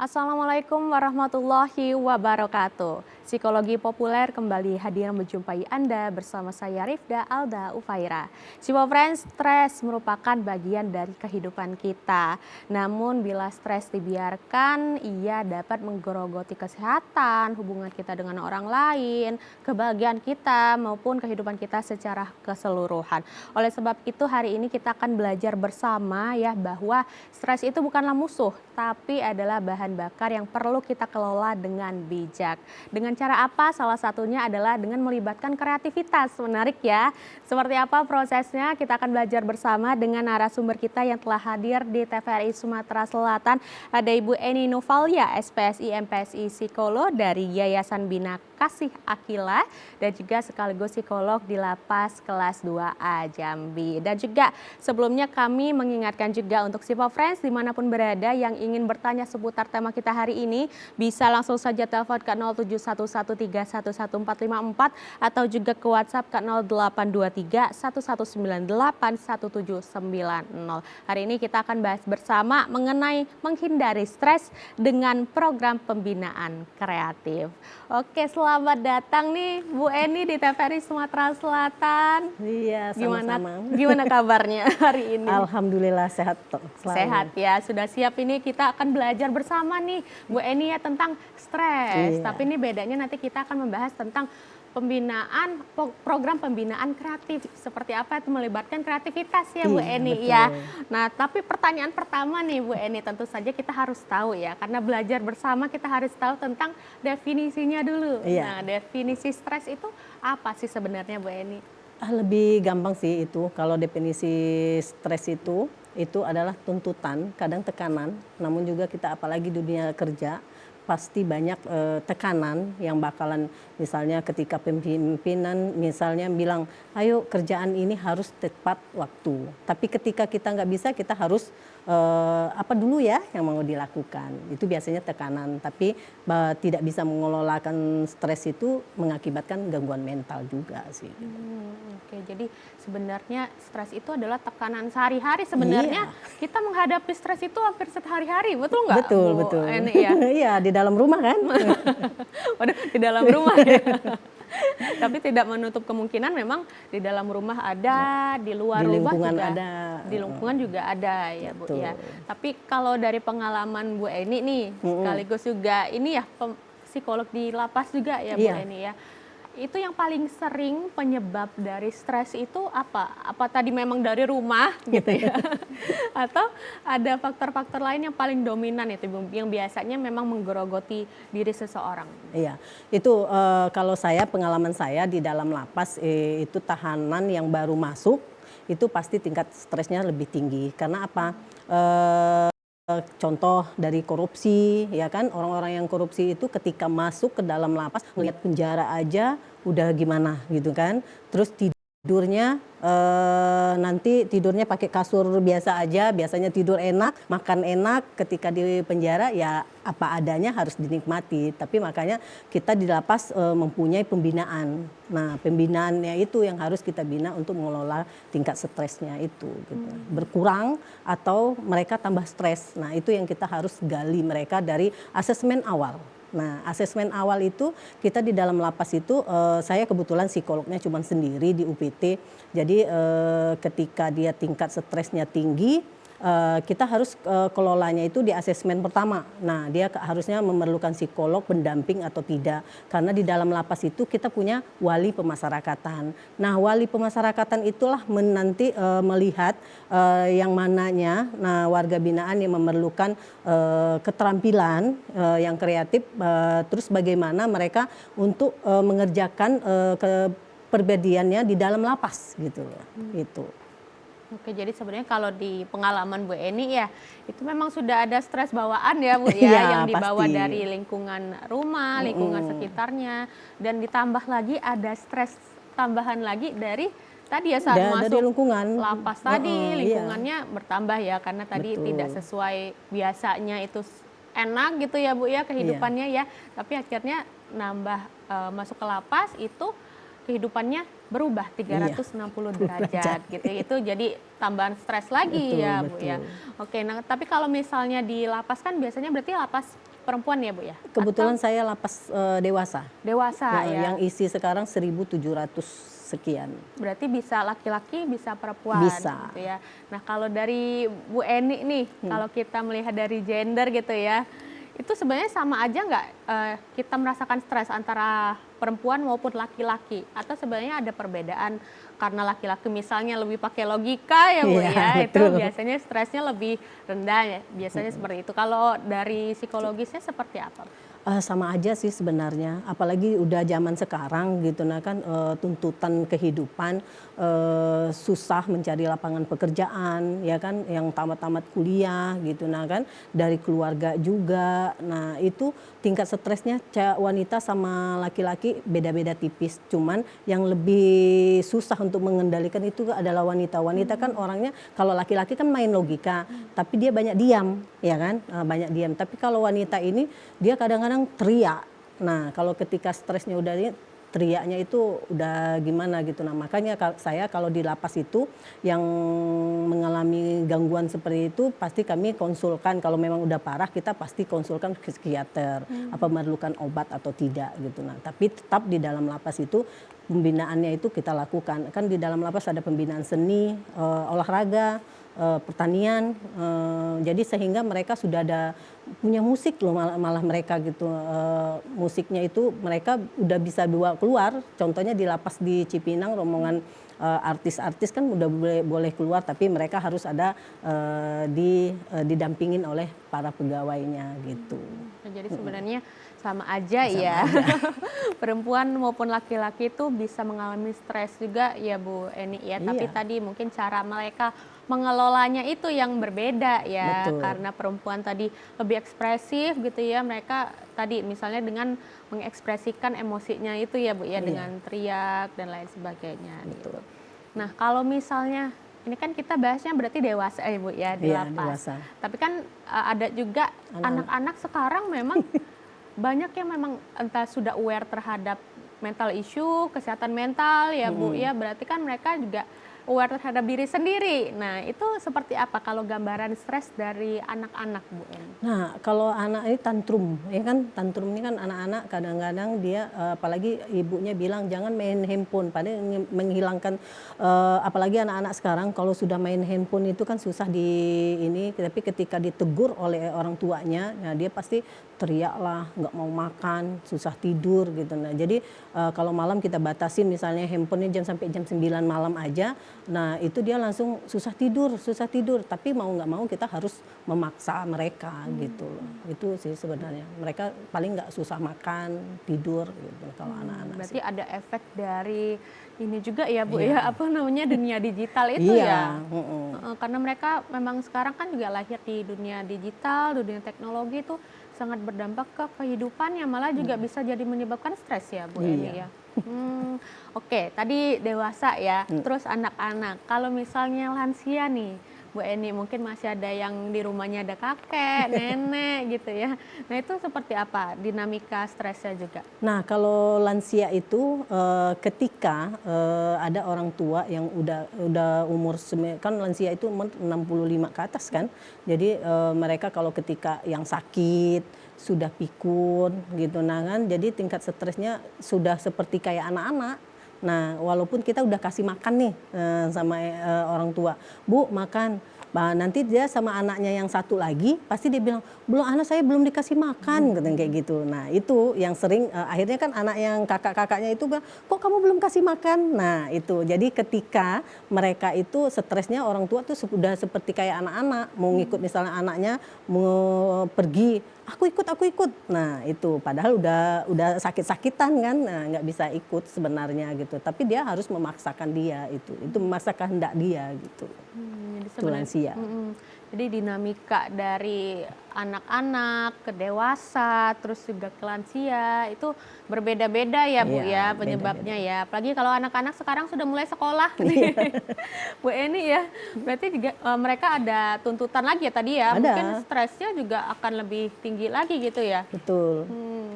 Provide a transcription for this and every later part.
Assalamualaikum warahmatullahi wabarakatuh. Psikologi populer kembali hadir menjumpai Anda bersama saya Rifda Alda Ufaira. Friends, stres merupakan bagian dari kehidupan kita. Namun bila stres dibiarkan, ia dapat menggerogoti kesehatan, hubungan kita dengan orang lain, kebahagiaan kita maupun kehidupan kita secara keseluruhan. Oleh sebab itu hari ini kita akan belajar bersama ya bahwa stres itu bukanlah musuh, tapi adalah bahan bakar yang perlu kita kelola dengan bijak. Dengan cara apa? Salah satunya adalah dengan melibatkan kreativitas. Menarik ya. Seperti apa prosesnya? Kita akan belajar bersama dengan narasumber kita yang telah hadir di TVRI Sumatera Selatan. Ada Ibu Eni Novalia, SPSI MPSI Psikolog dari Yayasan Bina Kasih Akila dan juga sekaligus psikolog di Lapas Kelas 2A Jambi. Dan juga sebelumnya kami mengingatkan juga untuk Friends dimanapun berada yang ingin bertanya seputar tema kita hari ini bisa langsung saja telepon ke 0711311454 atau juga ke WhatsApp ke 082311981790. Hari ini kita akan bahas bersama mengenai menghindari stres dengan program pembinaan kreatif. Oke, selamat datang nih Bu Eni di TVRI Sumatera Selatan. Iya, sama-sama. Gimana kabarnya hari ini? Alhamdulillah sehat toh. Sehat ya, sudah siap ini kita akan belajar bersama nih Bu Eni ya tentang stres. Iya. Tapi ini bedanya nanti kita akan membahas tentang program pembinaan kreatif. Seperti apa itu melibatkan kreativitas ya Bu Eni betul. ya. Nah, tapi pertanyaan pertama nih Bu Eni tentu saja kita harus tahu ya, karena belajar bersama kita harus tahu tentang definisinya dulu. Iya. Nah, definisi stres itu apa sih sebenarnya Bu Eni? Lebih gampang sih itu, kalau definisi stres itu adalah tuntutan, kadang tekanan, namun juga kita apalagi dunia kerja, pasti banyak tekanan yang bakalan misalnya ketika pimpinan misalnya bilang ayo kerjaan ini harus tepat waktu, tapi ketika kita nggak bisa kita harus apa dulu ya yang mau dilakukan, itu biasanya tekanan, tapi tidak bisa mengelolakan stres itu mengakibatkan gangguan mental juga sih. Oke, jadi sebenarnya stres itu adalah tekanan sehari-hari sebenarnya. Iya. Kita menghadapi stres itu hampir sehari-hari, betul nggak? Betul, Bu betul. Eni ya? Iya, di dalam rumah kan. Waduh, di dalam rumah ya. Tapi tidak menutup kemungkinan memang di dalam rumah ada, di luar Di rumah lingkungan juga ada. di lingkungan juga ada ya Bu Betul. ya. Tapi kalau dari pengalaman Bu Eni nih, sekaligus juga ini ya psikolog di lapas juga ya Bu Iya. Eni ya. Itu yang paling sering penyebab dari stres itu apa? Apa tadi memang dari rumah gitu ya? Atau ada faktor-faktor lain yang paling dominan itu yang biasanya memang menggerogoti diri seseorang? Iya, itu kalau pengalaman saya di dalam lapas itu tahanan yang baru masuk itu pasti tingkat stresnya lebih tinggi. Karena apa? Contoh dari korupsi, ya kan, orang-orang yang korupsi itu ketika masuk ke dalam lapas melihat penjara aja udah gimana gitu kan, terus tidurnya nanti tidurnya pakai kasur biasa aja, biasanya tidur enak, makan enak, ketika di penjara ya apa adanya harus dinikmati. Tapi makanya kita di lapas mempunyai pembinaan. Nah, pembinaannya itu yang harus kita bina untuk mengelola tingkat stresnya itu gitu. Berkurang atau mereka tambah stres. Nah, itu yang kita harus gali mereka dari asesmen awal. Nah, asesmen awal itu kita di dalam lapas itu saya kebetulan psikolognya cuma sendiri di UPT. Jadi ketika dia tingkat stresnya tinggi, kita harus kelolanya itu di asesmen pertama. Nah, dia harusnya memerlukan psikolog pendamping atau tidak. Karena di dalam lapas itu kita punya wali pemasyarakatan. Nah, wali pemasyarakatan itulah nanti melihat yang mananya warga binaan yang memerlukan keterampilan yang kreatif, terus bagaimana mereka untuk mengerjakan kepribadiannya di dalam lapas gitu loh. Gitu. Oke, jadi sebenarnya kalau di pengalaman Bu Eni ya, itu memang sudah ada stres bawaan ya Bu ya, Iya, yang dibawa pasti. dari lingkungan rumah, lingkungan sekitarnya, dan ditambah lagi ada stres tambahan lagi dari tadi ya saat masuk dari lingkungan. lapas tadi, Iya. lingkungannya bertambah ya, karena tadi Betul. tidak sesuai biasanya itu enak gitu ya Bu ya kehidupannya ya, tapi akhirnya nambah masuk ke lapas itu kehidupannya berubah 360 derajat gitu. Itu jadi tambahan stres lagi Betul, ya Bu betul. ya. Oke, nah tapi kalau misalnya di lapas kan biasanya berarti lapas perempuan ya Bu ya? Kebetulan saya lapas dewasa. Dewasa ya? Yang isi sekarang 1.700 sekian. Berarti bisa laki-laki, bisa perempuan Bisa. gitu ya. Nah kalau dari Bu Eni nih, kalau kita melihat dari gender gitu ya, itu sebenarnya sama aja nggak kita merasakan stres antara perempuan maupun laki-laki? Atau sebenarnya ada perbedaan karena laki-laki misalnya lebih pakai logika ya Bu Iya, ya, itu betul. biasanya stresnya lebih rendah ya, biasanya seperti itu. Kalau dari psikologisnya seperti apa? Sama aja sih sebenarnya, apalagi udah zaman sekarang gitu, nah kan tuntutan kehidupan, susah mencari lapangan pekerjaan, ya kan, yang tamat-tamat kuliah gitu, nah kan, dari keluarga juga. Nah itu tingkat stresnya wanita sama laki-laki beda-beda tipis, cuman yang lebih susah untuk mengendalikan itu adalah wanita. Wanita kan orangnya, kalau laki-laki kan main logika, tapi dia banyak diam, ya kan, banyak diam. Tapi kalau wanita ini dia kadang-kadang teriak. Nah, kalau ketika stresnya udah teriaknya itu udah gimana gitu. Nah, makanya saya kalau di lapas itu yang mengalami gangguan seperti itu pasti kami konsulkan, kalau memang udah parah kita pasti konsulkan ke psikiater, apa memerlukan obat atau tidak gitu. Nah, tapi tetap di dalam lapas itu pembinaannya itu kita lakukan. Kan di dalam lapas ada pembinaan seni, olahraga, pertanian, jadi sehingga mereka sudah ada punya musik loh, malah mereka gitu, musiknya itu mereka udah bisa bawa keluar. Contohnya di lapas di Cipinang, rombongan artis-artis kan udah boleh keluar, tapi mereka harus ada didampingin oleh para pegawainya gitu. Jadi sebenarnya sama aja ya. Perempuan maupun laki-laki itu bisa mengalami stres juga ya Bu Eni ya. Tapi Iya. tadi mungkin cara mereka mengelolanya itu yang berbeda ya. Betul. Karena perempuan tadi lebih ekspresif gitu ya. Mereka tadi misalnya dengan mengekspresikan emosinya itu ya Bu ya. Iya. Dengan teriak dan lain sebagainya. Betul. Gitu. Nah kalau misalnya ini kan kita bahasnya berarti dewasa ya Bu ya di Iya, lapas. dewasa. Tapi kan ada juga anak-anak sekarang memang banyak yang memang entah sudah aware terhadap mental issue, kesehatan mental ya Bu ya, berarti kan mereka juga aware terhadap diri sendiri. Nah itu seperti apa kalau gambaran stres dari anak-anak Bu Eni? Nah, kalau anak ini tantrum, ya kan, tantrum ini kan anak-anak kadang-kadang dia, apalagi ibunya bilang jangan main handphone, padahal menghilangkan, apalagi anak-anak sekarang kalau sudah main handphone itu kan susah di ini, tapi ketika ditegur oleh orang tuanya, nah dia pasti teriak lah, nggak mau makan, susah tidur gitu. Nah, jadi kalau malam kita batasin misalnya handphonenya sampai jam 9 malam aja, nah itu dia langsung susah tidur, tapi mau nggak mau kita harus memaksa mereka gitu loh. Itu sih sebenarnya. Mereka paling nggak susah makan, tidur gitu kalau anak-anak Berarti sih. ada efek dari ini juga ya Bu Iya. ya, apa namanya dunia digital itu Iya, ya. Karena mereka memang sekarang kan juga lahir di dunia digital, dunia teknologi itu sangat berdampak ke kehidupannya, malah juga bisa jadi menyebabkan stres ya Bu Eni ya. Iya. Oke, tadi dewasa ya, terus anak-anak. Kalau misalnya lansia nih, Bu Eni mungkin masih ada yang di rumahnya ada kakek, nenek gitu ya. Nah itu seperti apa dinamika stresnya juga? Nah, kalau lansia itu ketika ada orang tua yang udah umur kan lansia itu umur 65 ke atas kan. Jadi mereka kalau ketika yang sakit, sudah pikun gitu, nah kan jadi tingkat stresnya sudah seperti kayak anak-anak. Nah, walaupun kita udah kasih makan nih sama orang tua, Bu makan. Nah, nanti dia sama anaknya yang satu lagi pasti dia bilang, belum, anak saya belum dikasih makan, kayak gitu. Nah itu yang sering akhirnya kan anak yang kakak-kakaknya itu bilang, kok kamu belum kasih makan? Nah itu jadi ketika mereka itu stresnya, orang tua tuh sudah seperti kayak anak-anak, mau ngikut misalnya anaknya mau pergi, aku ikut. Nah itu padahal udah sakit-sakitan kan, nah, nggak bisa ikut sebenarnya gitu. Tapi dia harus memaksakan dia itu memaksakan kehendak dia gitu. Jadi Itu lansia. Jadi dinamika dari anak-anak ke dewasa, terus juga ke lansia itu berbeda-beda ya Bu Iya, ya penyebabnya ya. Apalagi kalau anak-anak sekarang sudah mulai sekolah nih. Bu Eni ya, berarti juga mereka ada tuntutan lagi ya tadi ya. Ada. Mungkin stresnya juga akan lebih tinggi lagi gitu ya. Betul.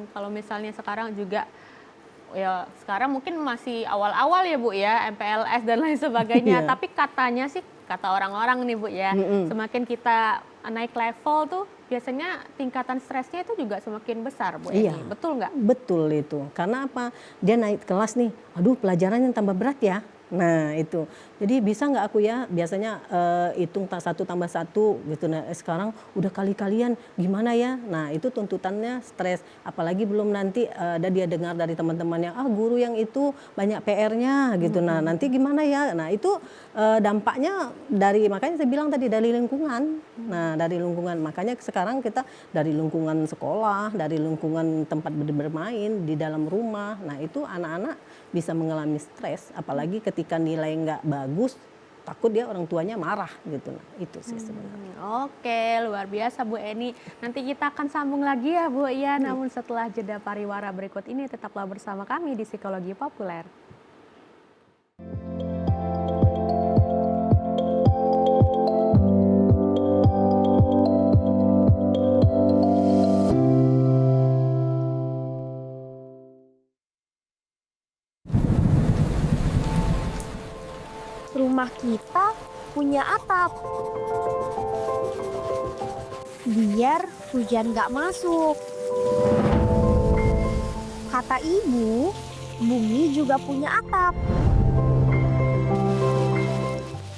Kalau misalnya sekarang juga ya sekarang mungkin masih awal-awal ya Bu ya, MPLS dan lain sebagainya. Iya. Tapi katanya sih, kata orang-orang nih Bu ya, semakin kita naik level tuh biasanya tingkatan stresnya itu juga semakin besar Bu Iya. Eni. Betul nggak? Betul itu. Karena apa? Dia naik kelas nih, aduh pelajarannya tambah berat ya. Nah itu, jadi bisa nggak aku ya biasanya hitung 1+1 gitu. Nah sekarang udah kali-kalian gimana ya? Nah itu tuntutannya stres. Apalagi belum nanti ada dia dengar dari teman-temannya, ah guru yang itu banyak PR-nya gitu. Nah nanti gimana ya? Nah itu dampaknya dari, makanya saya bilang tadi dari lingkungan. Nah dari lingkungan, makanya sekarang kita dari lingkungan sekolah, dari lingkungan tempat bermain, di dalam rumah. Nah itu anak-anak bisa mengalami stres, apalagi ketika nilai nggak bagus, takut dia orang tuanya marah gitu. Nah, itu sih sebenarnya. Oke, luar biasa Bu Eni. Nanti kita akan sambung lagi ya Bu ya. Namun setelah jeda pariwara berikut ini tetaplah bersama kami di Psikologi Populer. Rumah kita punya atap. Biar hujan gak masuk. Kata ibu, bumi juga punya atap.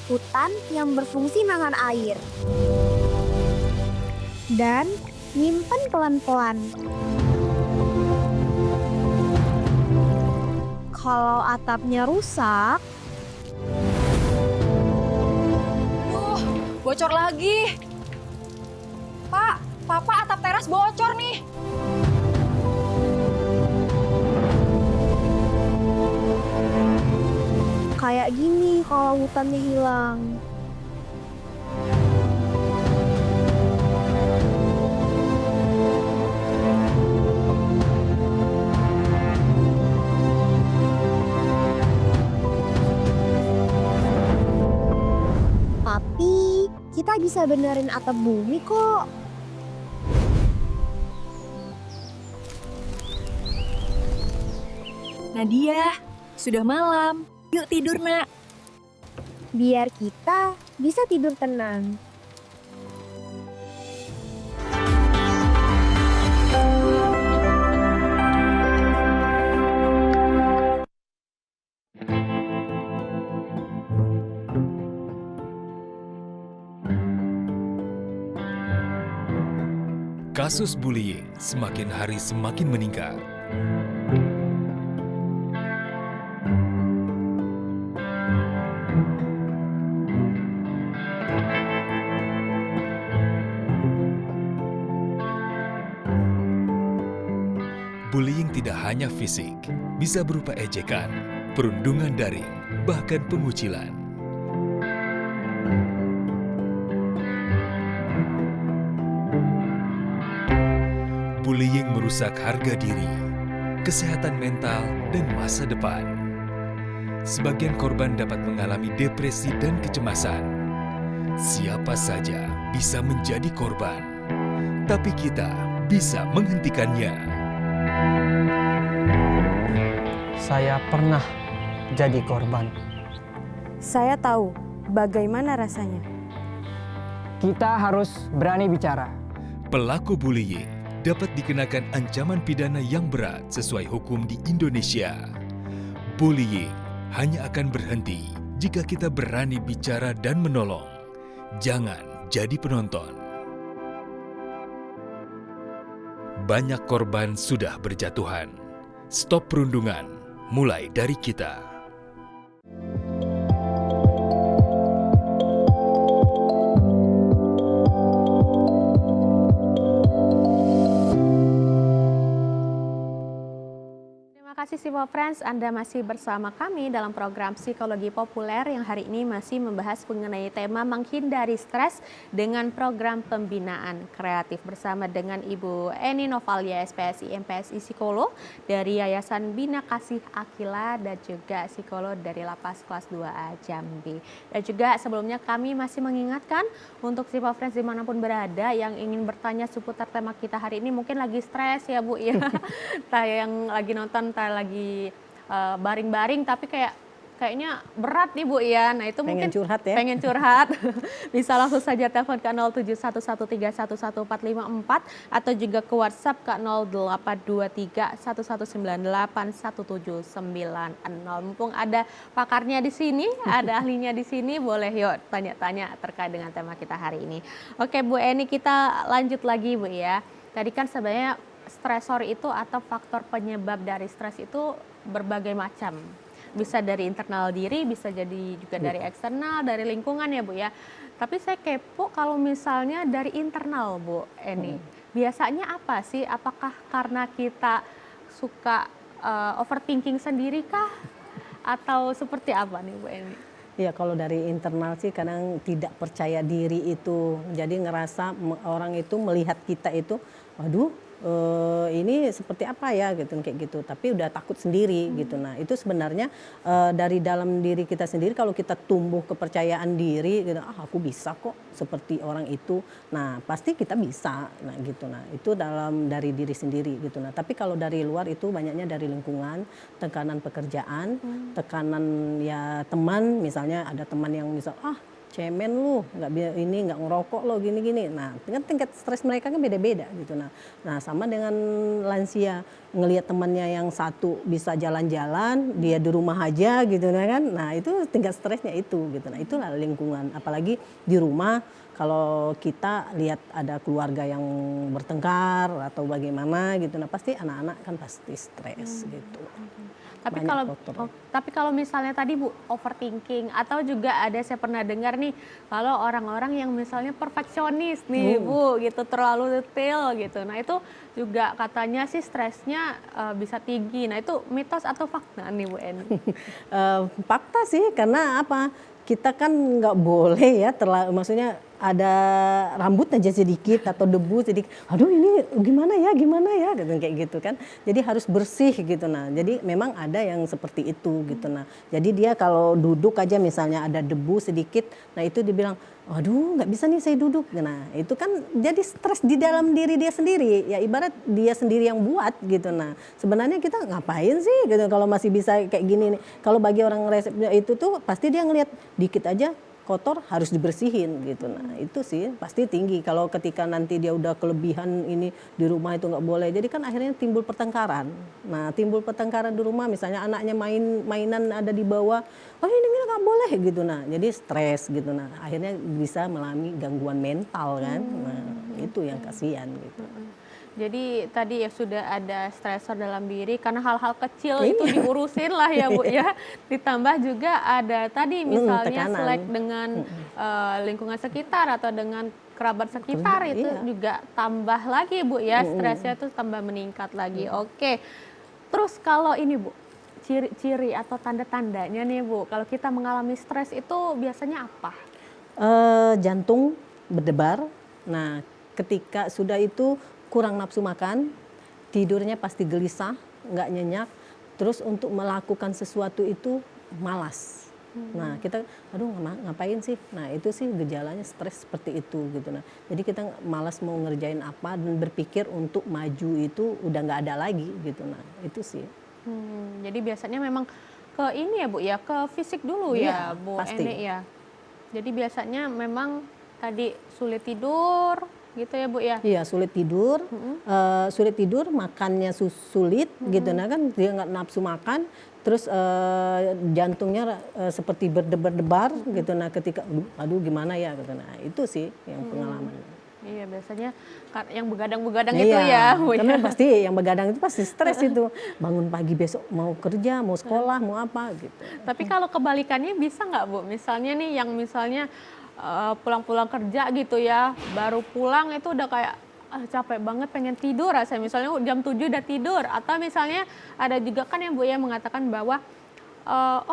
Hutan yang berfungsi nahan air. Dan nyimpen pelan-pelan. Kalau atapnya rusak, Bocor lagi. Pak, Papa atap teras bocor nih. kayak gini kalau hutannya hilang. Tapi kita bisa benerin atap bumi kok. Nadia, sudah malam. Yuk tidur, Nak. Biar kita bisa tidur tenang. Kasus bullying semakin hari semakin meningkat. Bullying tidak hanya fisik, bisa berupa ejekan, perundungan daring, bahkan pengucilan. Bullying merusak harga diri, kesehatan mental, dan masa depan. Sebagian korban dapat mengalami depresi dan kecemasan. Siapa saja bisa menjadi korban, tapi kita bisa menghentikannya. Saya pernah jadi korban. Saya tahu bagaimana rasanya. Kita harus berani bicara. Pelaku bullying dapat dikenakan ancaman pidana yang berat sesuai hukum di Indonesia. Bullying hanya akan berhenti jika kita berani bicara dan menolong. Jangan jadi penonton. Banyak korban sudah berjatuhan. Stop perundungan, mulai dari kita. Terima kasih Sipo Friends, Anda masih bersama kami dalam program Psikologi Populer yang hari ini masih membahas mengenai tema menghindari stres dengan program pembinaan kreatif bersama dengan Ibu Eni Novalia SPSI MPSI Psikolog dari Yayasan Bina Kasih Akila dan juga psikolog dari Lapas Kelas 2A Jambi. Dan juga sebelumnya kami masih mengingatkan untuk Sipo Friends dimanapun berada yang ingin bertanya seputar tema kita hari ini, mungkin lagi stres ya Bu ya, yang lagi nonton lagi baring-baring tapi kayaknya berat nih Bu ya. Nah itu Pengen mungkin curhat ya? pengen curhat. Bisa langsung saja telepon ke 0711311454 atau juga ke WhatsApp ke 082311981790. Mumpung ada pakarnya di sini, ada ahlinya di sini, boleh yuk tanya-tanya terkait dengan tema kita hari ini. Oke Bu Eni, kita lanjut lagi Bu ya. Tadi kan sebenarnya stresor itu atau faktor penyebab dari stres itu berbagai macam. Bisa dari internal diri, bisa jadi juga dari eksternal, dari lingkungan ya Bu ya. Tapi saya kepo kalau misalnya dari internal Bu Eni, biasanya apa sih? Apakah karena kita suka overthinking sendiri kah? Atau seperti apa nih Bu Eni? Ya kalau dari internal sih kadang tidak percaya diri itu. Jadi ngerasa orang itu melihat kita itu, waduh ini seperti apa ya gitu kayak gitu. Tapi udah takut sendiri gitu. Nah itu sebenarnya dari dalam diri kita sendiri kalau kita tumbuh kepercayaan diri, gitu, aku bisa kok seperti orang itu. Nah pasti kita bisa. Nah gitu. Nah itu dari diri sendiri gitu. Nah tapi kalau dari luar itu banyaknya dari lingkungan, tekanan pekerjaan, tekanan ya teman, misalnya ada teman yang misal cemen lu, nggak ngerokok lo gini-gini. Nah, dengan tingkat stres mereka kan beda-beda gitu. Nah sama dengan lansia, ngelihat temannya yang satu bisa jalan-jalan, dia di rumah aja gitu kan. Nah itu tingkat stresnya itu gitu. Nah itulah lingkungan. Apalagi di rumah kalau kita lihat ada keluarga yang bertengkar atau bagaimana gitu. Nah pasti anak-anak kan pasti stres gitu. Tapi kalau misalnya tadi Bu overthinking atau juga ada saya pernah dengar nih kalau orang-orang yang misalnya perfeksionis nih Bu gitu terlalu detail gitu. Nah itu juga katanya sih stresnya bisa tinggi. Nah itu mitos atau fakta nih Bu Eni? Fakta sih karena apa? Kita kan nggak boleh ya maksudnya ada rambut aja sedikit atau debu sedikit, aduh ini gimana ya gitu kayak gitu kan. Jadi harus bersih gitu. Nah jadi memang ada yang seperti itu gitu. Nah jadi dia kalau duduk aja misalnya ada debu sedikit, nah itu dibilang aduh nggak bisa nih saya duduk. Nah itu kan jadi stres di dalam diri dia sendiri, ya ibarat dia sendiri yang buat gitu. Nah sebenarnya kita ngapain sih gitu kalau masih bisa kayak gini nih. Kalau bagi orang resepnya itu tuh pasti dia ngelihat dikit aja kotor harus dibersihin gitu. Nah itu sih pasti tinggi kalau ketika nanti dia udah kelebihan ini di rumah itu nggak boleh. Jadi kan akhirnya timbul pertengkaran. Nah timbul pertengkaran di rumah misalnya anaknya mainan ada di bawah, oh ini nggak boleh gitu. Nah jadi stres gitu. Nah akhirnya bisa mengalami gangguan mental kan. Nah itu yang kasihan gitu. Jadi tadi ya sudah ada stresor dalam diri karena hal-hal kecil itu diurusin lah ya Bu ya. Ditambah juga ada tadi misalnya selek dengan lingkungan sekitar atau dengan kerabat sekitar itu juga tambah lagi Bu ya, stresnya tuh tambah meningkat lagi. Oke. Terus kalau ini Bu, ciri-ciri atau tanda-tandanya nih Bu, kalau kita mengalami stres itu biasanya apa? Jantung berdebar. Nah ketika sudah itu kurang nafsu makan, tidurnya pasti gelisah, nggak nyenyak, terus untuk melakukan sesuatu itu malas. Nah kita, aduh ngapain sih? Nah itu sih gejalanya stres seperti itu gitu. Nah jadi kita malas mau ngerjain apa dan berpikir untuk maju itu udah nggak ada lagi gitu. Nah itu sih. Jadi biasanya memang ke ini ya Bu ya, ke fisik dulu ya Bu Eni ya. Jadi biasanya memang tadi sulit tidur gitu ya Bu ya? Iya sulit tidur, makannya sulit gitu. Nah kan dia nggak nafsu makan, terus jantungnya seperti berdebar-debar gitu. Nah ketika aduh gimana ya gitu. Nah itu sih yang pengalaman. Iya biasanya yang begadang-begadang itu ya Bu ya. Karena pasti yang begadang itu pasti stres itu. Bangun pagi besok mau kerja, mau sekolah, mau apa gitu. Tapi kalau kebalikannya bisa nggak Bu? Misalnya nih yang misalnya pulang-pulang kerja gitu ya, baru pulang itu udah kayak capek banget pengen tidur rasanya, misalnya jam 7 udah tidur. Atau misalnya ada juga kan yang Bu ya mengatakan bahwa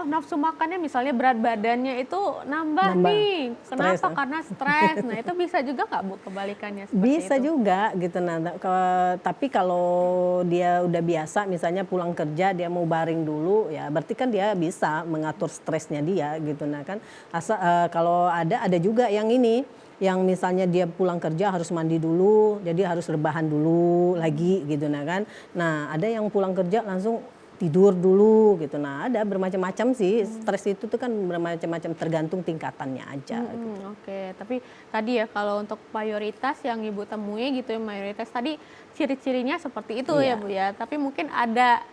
nafsu makannya misalnya berat badannya itu nambah nih. Kenapa? Stres, karena stres. Nah itu bisa juga nggak Bu kebalikannya seperti bisa itu? juga gitu. Nah tapi kalau dia udah biasa misalnya pulang kerja dia mau baring dulu ya berarti kan dia bisa mengatur stresnya dia gitu. Nah kan kalau ada juga yang ini yang misalnya dia pulang kerja harus mandi dulu, jadi harus rebahan dulu lagi gitu. Nah kan, nah ada yang pulang kerja langsung tidur dulu gitu. Nah ada bermacam-macam sih, stres itu tuh kan bermacam-macam tergantung tingkatannya aja. Gitu. Oke, tapi tadi ya kalau untuk mayoritas yang Ibu temui gitu ya, mayoritas tadi ciri-cirinya seperti itu ya Iya. Bu ya. Tapi mungkin ada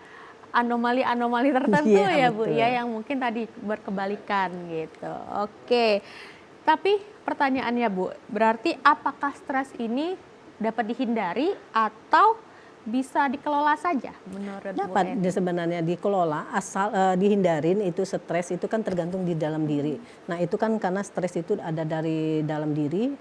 anomali-anomali tertentu Iya, ya Bu betul. ya yang mungkin tadi berkebalikan gitu. Oke. Tapi pertanyaannya Bu, berarti apakah stres ini dapat dihindari atau bisa dikelola saja menurut Bu Dapat Eni? sebenarnya dikelola asal dihindarin itu stres itu kan tergantung di dalam diri. Nah itu kan karena stres itu ada dari dalam diri,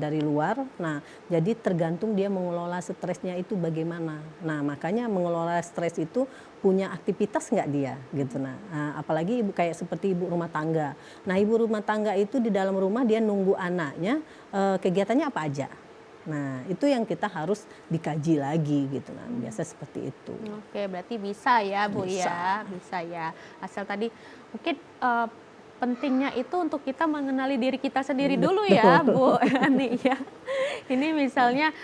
dari luar. Nah jadi tergantung dia mengelola stresnya itu bagaimana. Nah makanya mengelola stres itu punya aktivitas nggak dia gitu. Nah apalagi ibu kayak seperti ibu rumah tangga. Nah ibu rumah tangga itu di dalam rumah dia nunggu anaknya, kegiatannya apa aja. Nah itu yang kita harus dikaji lagi gitu. Nah biasa seperti itu. Oke, berarti bisa ya Bu Bisa. ya, bisa ya. Asal tadi mungkin pentingnya itu untuk kita mengenali diri kita sendiri dulu ya Bu Ani ya. Ini misalnya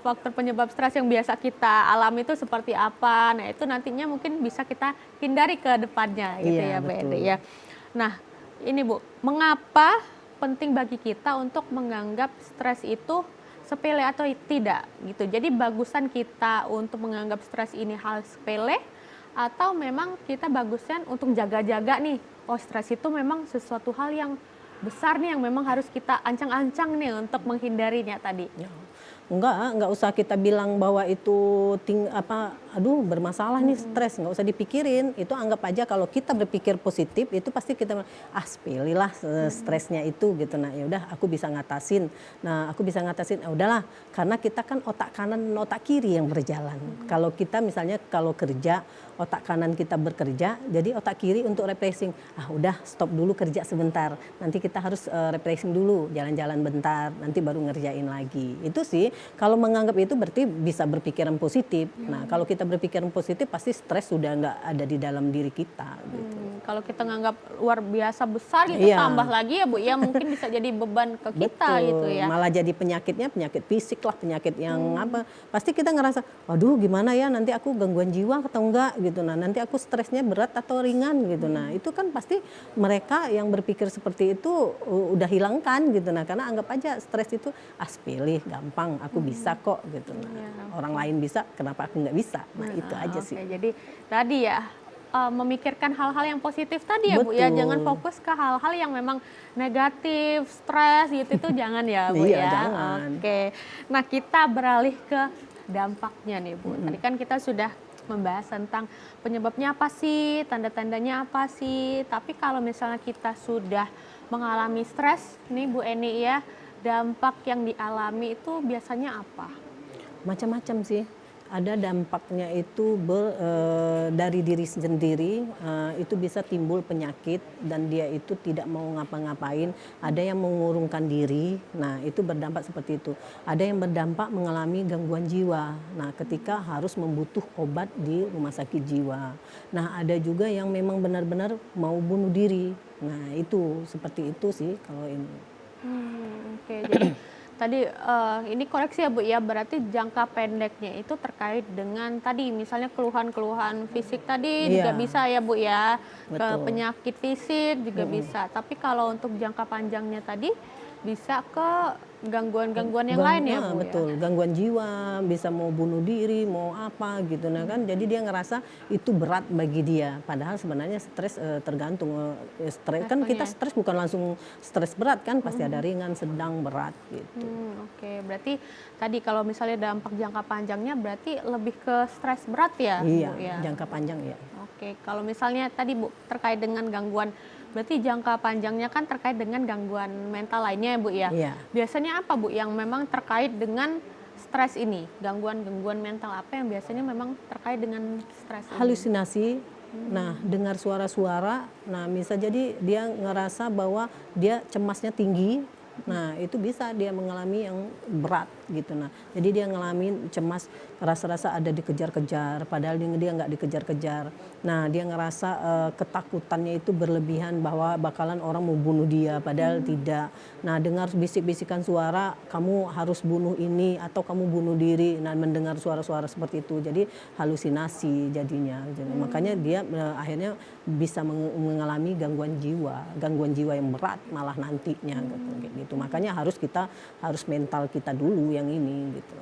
faktor penyebab stres yang biasa kita alami itu seperti apa. Nah itu nantinya mungkin bisa kita hindari ke depannya gitu Iya, ya Bu betul. Eni ya. Nah ini Bu, mengapa penting bagi kita untuk menganggap stres itu sepele atau tidak gitu. Jadi bagusan kita untuk menganggap stres ini hal sepele atau memang kita bagusnya untuk jaga-jaga nih. Oh, stres itu memang sesuatu hal yang besar nih yang memang harus kita ancang-ancang nih untuk menghindarinya tadi. Ya. Enggak usah kita bilang bahwa itu aduh bermasalah nih stres, nggak usah dipikirin. Itu anggap aja kalau kita berpikir positif itu pasti kita sepele lah stresnya itu gitu. Nah ya udah aku bisa ngatasin. Nah aku bisa ngatasin, udahlah karena kita kan otak kanan dan otak kiri yang berjalan. Kalau kita misalnya kalau kerja otak kanan kita bekerja, jadi otak kiri untuk refreshing. Udah stop dulu kerja sebentar. Nanti kita harus refreshing dulu, jalan-jalan bentar, nanti baru ngerjain lagi. Itu sih kalau menganggap itu berarti bisa berpikiran positif. Nah kalau kita berpikiran positif pasti stres sudah nggak ada di dalam diri kita. Gitu. Kalau kita nganggap luar biasa besar gitu, Iya. tambah lagi ya Bu ya mungkin bisa jadi beban ke kita gitu ya. Malah jadi penyakitnya penyakit fisik lah, penyakit yang apa. Pasti kita ngerasa, waduh gimana ya nanti aku gangguan jiwa atau enggak gitu. Nah nanti aku stresnya berat atau ringan gitu. Nah itu kan pasti mereka yang berpikir seperti itu udah hilangkan gitu. Nah karena anggap aja stres itu sepele, gampang, aku bisa kok gitu. Nah orang lain bisa, kenapa aku nggak bisa? Nah itu aja Oke, sih. jadi tadi ya memikirkan hal-hal yang positif tadi ya Bu ya, Betul. jangan fokus ke hal-hal yang memang negatif, stres gitu itu jangan ya Bu Iya, ya. jangan. Oke, nah kita beralih ke dampaknya nih Bu. Tadi kan kita sudah membahas tentang penyebabnya apa sih, tanda-tandanya apa sih. Tapi kalau misalnya kita sudah mengalami stres nih Bu Eni ya, dampak yang dialami itu biasanya apa? Macam-macam sih. Ada dampaknya itu dari diri sendiri, itu bisa timbul penyakit dan dia itu tidak mau ngapa-ngapain. Ada yang mengurungkan diri, nah itu berdampak seperti itu. Ada yang berdampak mengalami gangguan jiwa, nah ketika harus membutuh obat di rumah sakit jiwa. Nah ada juga yang memang benar-benar mau bunuh diri. Nah itu seperti itu sih kalau ini. Oke, jadi tadi ini koreksi ya Bu ya, berarti jangka pendeknya itu terkait dengan tadi misalnya keluhan-keluhan fisik tadi juga Iya. bisa ya Bu ya, ke Betul. penyakit fisik juga bisa. Tapi kalau untuk jangka panjangnya tadi bisa ke gangguan-gangguan yang lain ya Bu Betul, gangguan jiwa, bisa mau bunuh diri, mau apa gitu. Nah kan jadi dia ngerasa itu berat bagi dia. Padahal sebenarnya stres tergantung stres kan kita stres bukan langsung stres berat kan, pasti ada ringan, sedang, berat gitu. Oke, berarti tadi kalau misalnya dampak jangka panjangnya berarti lebih ke stres berat ya Iya, Bu ya? jangka panjang ya. Oke, kalau misalnya tadi Bu terkait dengan gangguan, berarti jangka panjangnya kan terkait dengan gangguan mental lainnya ya Bu ya? Iya. Biasanya apa Bu yang memang terkait dengan stres ini? Gangguan-gangguan mental apa yang biasanya memang terkait dengan stres ini? Halusinasi. Nah, dengar suara-suara, nah bisa jadi dia ngerasa bahwa dia cemasnya tinggi. Nah, itu bisa dia mengalami yang berat gitu. Nah, jadi dia ngalamin cemas, rasa-rasa ada dikejar-kejar, padahal dia nggak dikejar-kejar. Nah, dia ngerasa ketakutannya itu berlebihan bahwa bakalan orang mau bunuh dia, padahal tidak. Nah, dengar bisik-bisikan suara, kamu harus bunuh ini atau kamu bunuh diri. Nah, mendengar suara-suara seperti itu, jadi halusinasi jadinya. Jadi, makanya dia akhirnya bisa mengalami gangguan jiwa yang berat malah nantinya gitu. Makanya harus mental kita dulu yang ini gitu.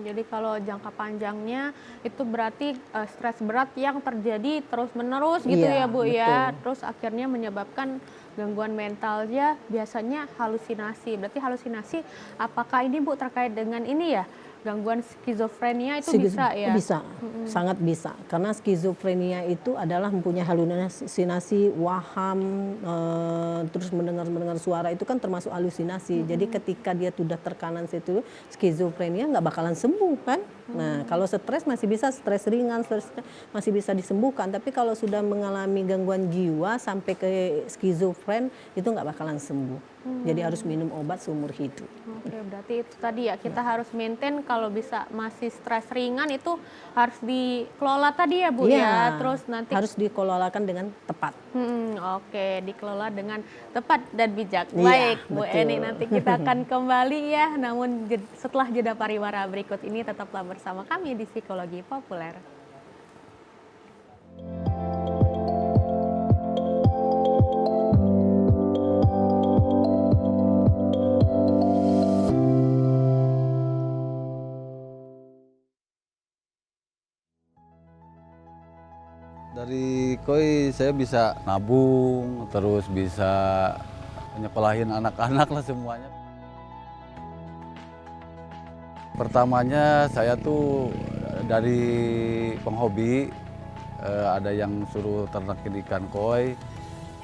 Jadi kalau jangka panjangnya itu berarti stres berat yang terjadi terus-menerus gitu Iya, ya Bu ya. betul. Terus akhirnya menyebabkan gangguan mentalnya biasanya halusinasi. Berarti halusinasi apakah ini Bu terkait dengan ini ya? Gangguan skizofrenia itu bisa ya? Bisa, sangat bisa. Karena skizofrenia itu adalah mempunyai halusinasi, waham, terus mendengar suara itu kan termasuk halusinasi. Jadi ketika dia sudah terkanan situ, skizofrenia nggak bakalan sembuh kan. Nah, kalau stres masih bisa, stres ringan, stres masih bisa disembuhkan. Tapi kalau sudah mengalami gangguan jiwa sampai ke skizofren itu nggak bakalan sembuh. Jadi harus minum obat seumur hidup. Oke, berarti itu tadi ya kita harus maintain kalau bisa masih stres ringan itu harus dikelola tadi ya Bu ya. Terus nanti harus dikelolakan dengan tepat. Oke, dikelola dengan tepat dan bijak. Iya, Baik, Bu betul. Eni, nanti kita akan kembali ya. Namun setelah jeda pariwara berikut ini tetaplah bersama kami di Psikologi Populer. Dari koi saya bisa nabung, terus bisa nyekolahin anak-anak lah semuanya. Pertamanya saya tuh dari penghobi, ada yang suruh ternakin ikan koi.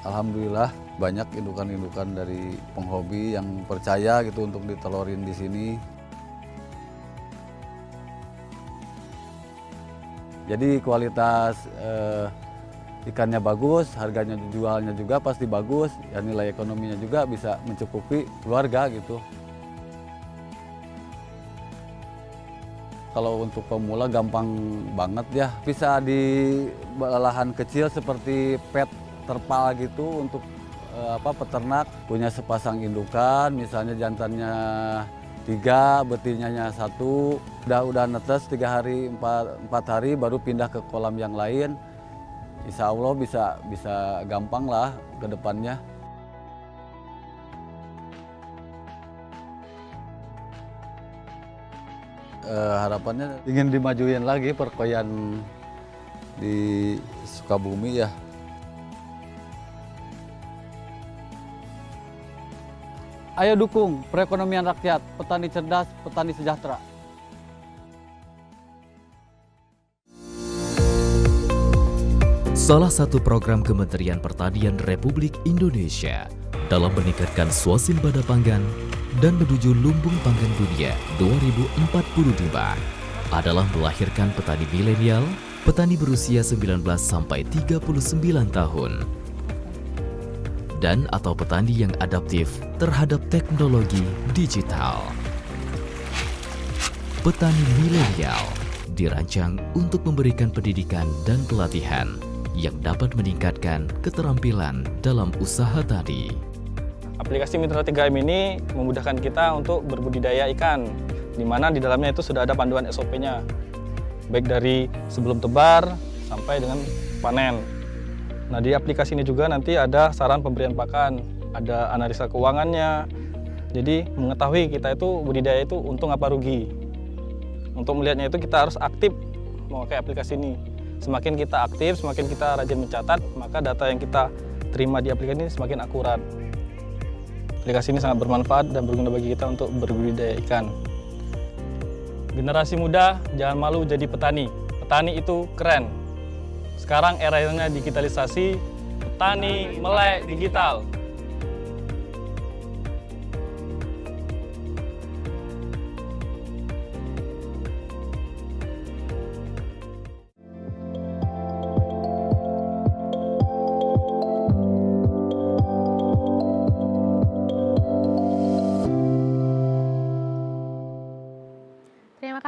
Alhamdulillah banyak indukan-indukan dari penghobi yang percaya gitu untuk ditelorin di sini. Jadi kualitas ikannya bagus, harganya jualnya juga pasti bagus, ya nilai ekonominya juga bisa mencukupi keluarga gitu. Kalau untuk pemula gampang banget ya, bisa di lahan kecil seperti pet terpal gitu untuk peternak, punya sepasang indukan, misalnya jantannya 3, betinanya 1, udah netes 3 hari, 4 hari baru pindah ke kolam yang lain. Insya Allah bisa gampang lah ke depannya. Harapannya ingin dimajuin lagi perkoian di Sukabumi ya. Ayo dukung perekonomian rakyat, petani cerdas, petani sejahtera. Salah satu program Kementerian Pertanian Republik Indonesia dalam meningkatkan swasembada pangan dan menuju lumbung pangan dunia 2045 adalah melahirkan petani milenial, petani berusia 19 sampai 39 tahun, dan atau petani yang adaptif terhadap teknologi digital. Petani milenial dirancang untuk memberikan pendidikan dan pelatihan yang dapat meningkatkan keterampilan dalam usaha tani. Aplikasi Mitra 3M ini memudahkan kita untuk berbudidaya ikan, di mana di dalamnya itu sudah ada panduan SOP-nya, baik dari sebelum tebar sampai dengan panen. Nah, di aplikasi ini juga nanti ada saran pemberian pakan, ada analisa keuangannya. Jadi mengetahui kita itu budidaya itu untung apa rugi. Untuk melihatnya itu kita harus aktif memakai aplikasi ini. Semakin kita aktif, semakin kita rajin mencatat, maka data yang kita terima di aplikasi ini semakin akurat. Aplikasi ini sangat bermanfaat dan berguna bagi kita untuk berbudidaya ikan. Generasi muda jangan malu jadi petani. Petani itu keren. Sekarang eranya digitalisasi, petani melek digital.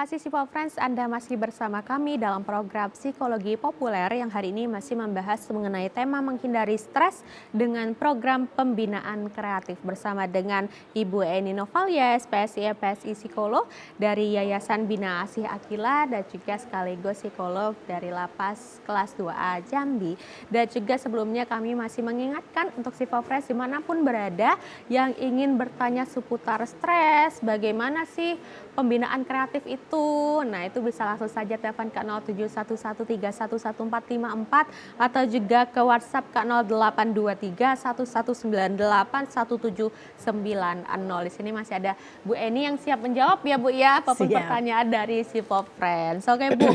kasih Sipo Friends, Anda masih bersama kami dalam program Psikologi Populer yang hari ini masih membahas mengenai tema menghindari stres dengan program pembinaan kreatif bersama dengan Ibu Eni Novalia, SPSI PSI Psikolog dari Yayasan Bina Asih Akila dan juga sekaligus psikolog dari Lapas Kelas 2A Jambi. Dan juga sebelumnya kami masih mengingatkan untuk Sipo Friends dimanapun berada yang ingin bertanya seputar stres, bagaimana sih pembinaan kreatif itu. Nah, itu bisa langsung saja telepon ke 0711311454 atau juga ke WhatsApp ke 082311981790. Di sini masih ada Bu Eni yang siap menjawab ya Bu ya, apapun pertanyaan dari Sipo Friends. Oke Bu,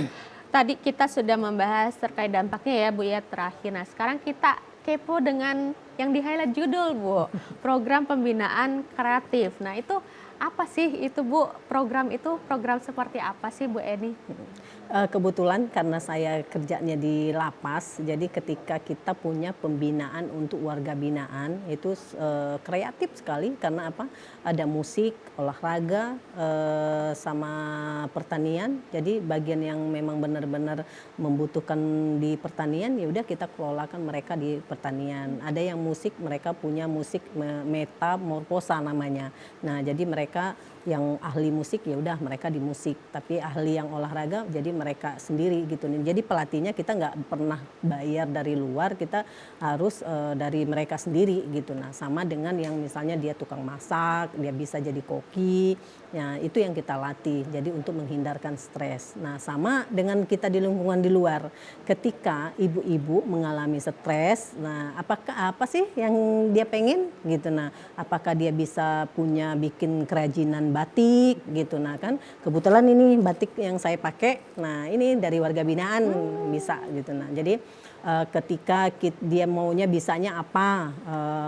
tadi kita sudah membahas terkait dampaknya ya Bu ya terakhir. Nah, sekarang kita kepo dengan yang di highlight judul Bu, program pembinaan kreatif. Nah, itu apa sih itu Bu? Program seperti apa sih Bu Eni? Kebetulan karena saya kerjanya di lapas, jadi ketika kita punya pembinaan untuk warga binaan itu kreatif sekali karena apa? Ada musik, olahraga, sama pertanian. Jadi bagian yang memang benar-benar membutuhkan di pertanian ya udah kita kelolakan mereka di pertanian. Ada yang musik, mereka punya musik metamorfosa namanya. Nah, jadi mereka yang ahli musik ya udah mereka di musik, tapi ahli yang olahraga jadi mereka sendiri gitu nih. Jadi pelatihnya kita nggak pernah bayar dari luar, kita harus dari mereka sendiri gitu. Nah, sama dengan yang misalnya dia tukang masak, dia bisa jadi koki, ya itu yang kita latih. Jadi untuk menghindarkan stres. Nah, sama dengan kita di lingkungan di luar, ketika ibu-ibu mengalami stres, nah apa sih yang dia pengen gitu. Nah, apakah dia bisa punya bikin kerajinan batik gitu. Nah, kan kebetulan ini batik yang saya pakai, nah ini dari warga binaan bisa gitu. Nah, jadi ketika dia maunya bisanya apa,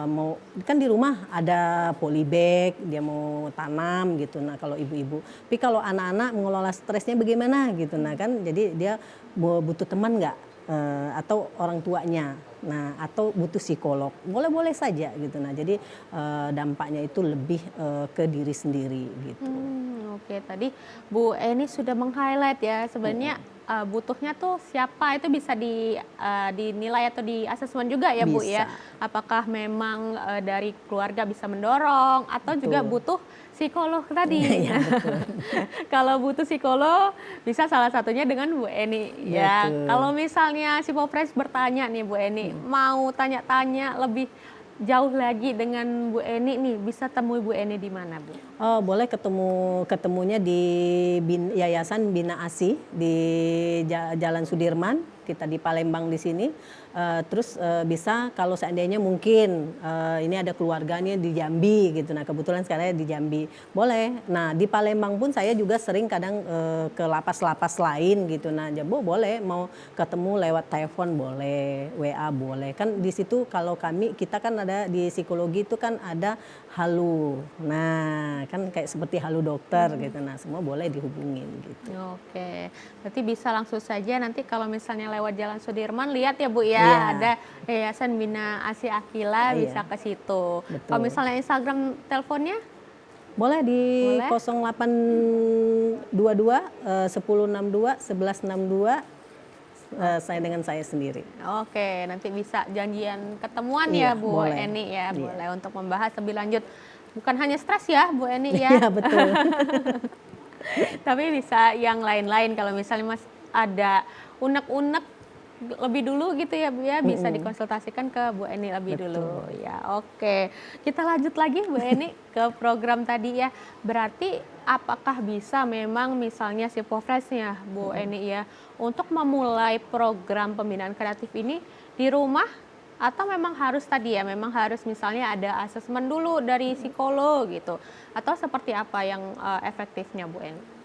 mau kan di rumah ada polybag, dia mau tanam gitu. Nah, kalau ibu-ibu, tapi kalau anak-anak mengelola stresnya bagaimana gitu. Nah, kan jadi dia butuh teman nggak, atau orang tuanya, nah atau butuh psikolog, boleh-boleh saja gitu. Nah, jadi dampaknya itu lebih ke diri sendiri gitu. Oke, tadi Bu Eni sudah meng-highlight ya sebenarnya butuhnya tuh siapa, itu bisa dinilai atau di asesmen juga ya Bu ya. Apakah memang dari keluarga bisa mendorong atau juga butuh psikolog tadi. Ya, betul. Kalau butuh psikolog bisa salah satunya dengan Bu Eni ya. Kalau misalnya si Popres bertanya nih Bu Eni, mau tanya-tanya lebih jauh lagi dengan Bu Eni nih, bisa temui Bu Eni di mana Bu? Oh, boleh ketemunya di Yayasan Bina Asih di Jalan Sudirman, kita di Palembang di sini. Terus bisa kalau seandainya mungkin ini ada keluarganya di Jambi gitu. Nah, kebetulan sekarang di Jambi boleh. Nah, di Palembang pun saya juga sering kadang ke lapas-lapas lain gitu. Nah, boleh mau ketemu lewat telepon boleh, WA boleh. Kan di situ kalau kita kan ada di psikologi itu kan ada halu. Nah, kan kayak seperti halu dokter gitu. Nah, semua boleh dihubungin gitu. Oke, berarti bisa langsung saja nanti kalau misalnya lewat Jalan Sudirman lihat ya Bu ya. Ada Yayasan Bina Asih Akila, bisa ke situ. Kalau misalnya Instagram teleponnya? Boleh di 0822 1062 1162 saya dengan saya sendiri. Oke, nanti bisa janjian ketemuan ya Bu Eni ya, boleh untuk membahas lebih lanjut. Bukan hanya stres ya Bu Eni ya. Iya, betul. Tapi bisa yang lain-lain kalau misalnya Mas ada unek-unek lebih dulu gitu ya Bu ya, bisa dikonsultasikan ke Bu Eni lebih dulu ya. Oke, kita lanjut lagi Bu Eni ke program tadi ya. Berarti apakah bisa memang misalnya si Popresnya Bu Eni ya untuk memulai program pembinaan kreatif ini di rumah, atau memang harus tadi ya, memang harus misalnya ada asesmen dulu dari psikolog gitu, atau seperti apa yang efektifnya Bu Eni?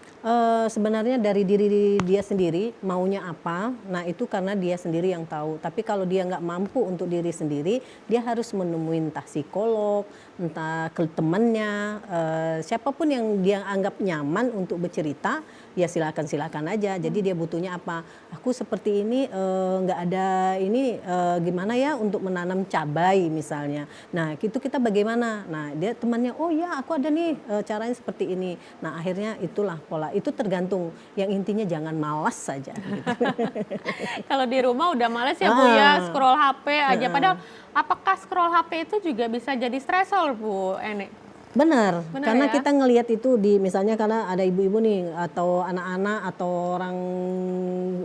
Sebenarnya dari diri dia sendiri maunya apa, nah itu karena dia sendiri yang tahu. Tapi kalau dia nggak mampu untuk diri sendiri, dia harus menemui entah psikolog, entah ke temannya, siapapun yang dia anggap nyaman untuk bercerita, ya silakan aja. Jadi dia butuhnya apa? Aku seperti ini nggak ada ini gimana ya untuk menanam cabai misalnya. Nah itu kita bagaimana? Nah dia temannya, oh ya aku ada nih caranya seperti ini. Nah akhirnya itulah pola itu tergantung. Yang intinya jangan malas saja. Gitu. Kalau di rumah udah males ya Bu ya, scroll HP aja. Padahal apakah scroll HP itu juga bisa jadi stresor Bu Eni? Benar, karena ya? kita ngelihat itu di misalnya karena ada ibu-ibu nih atau anak-anak atau orang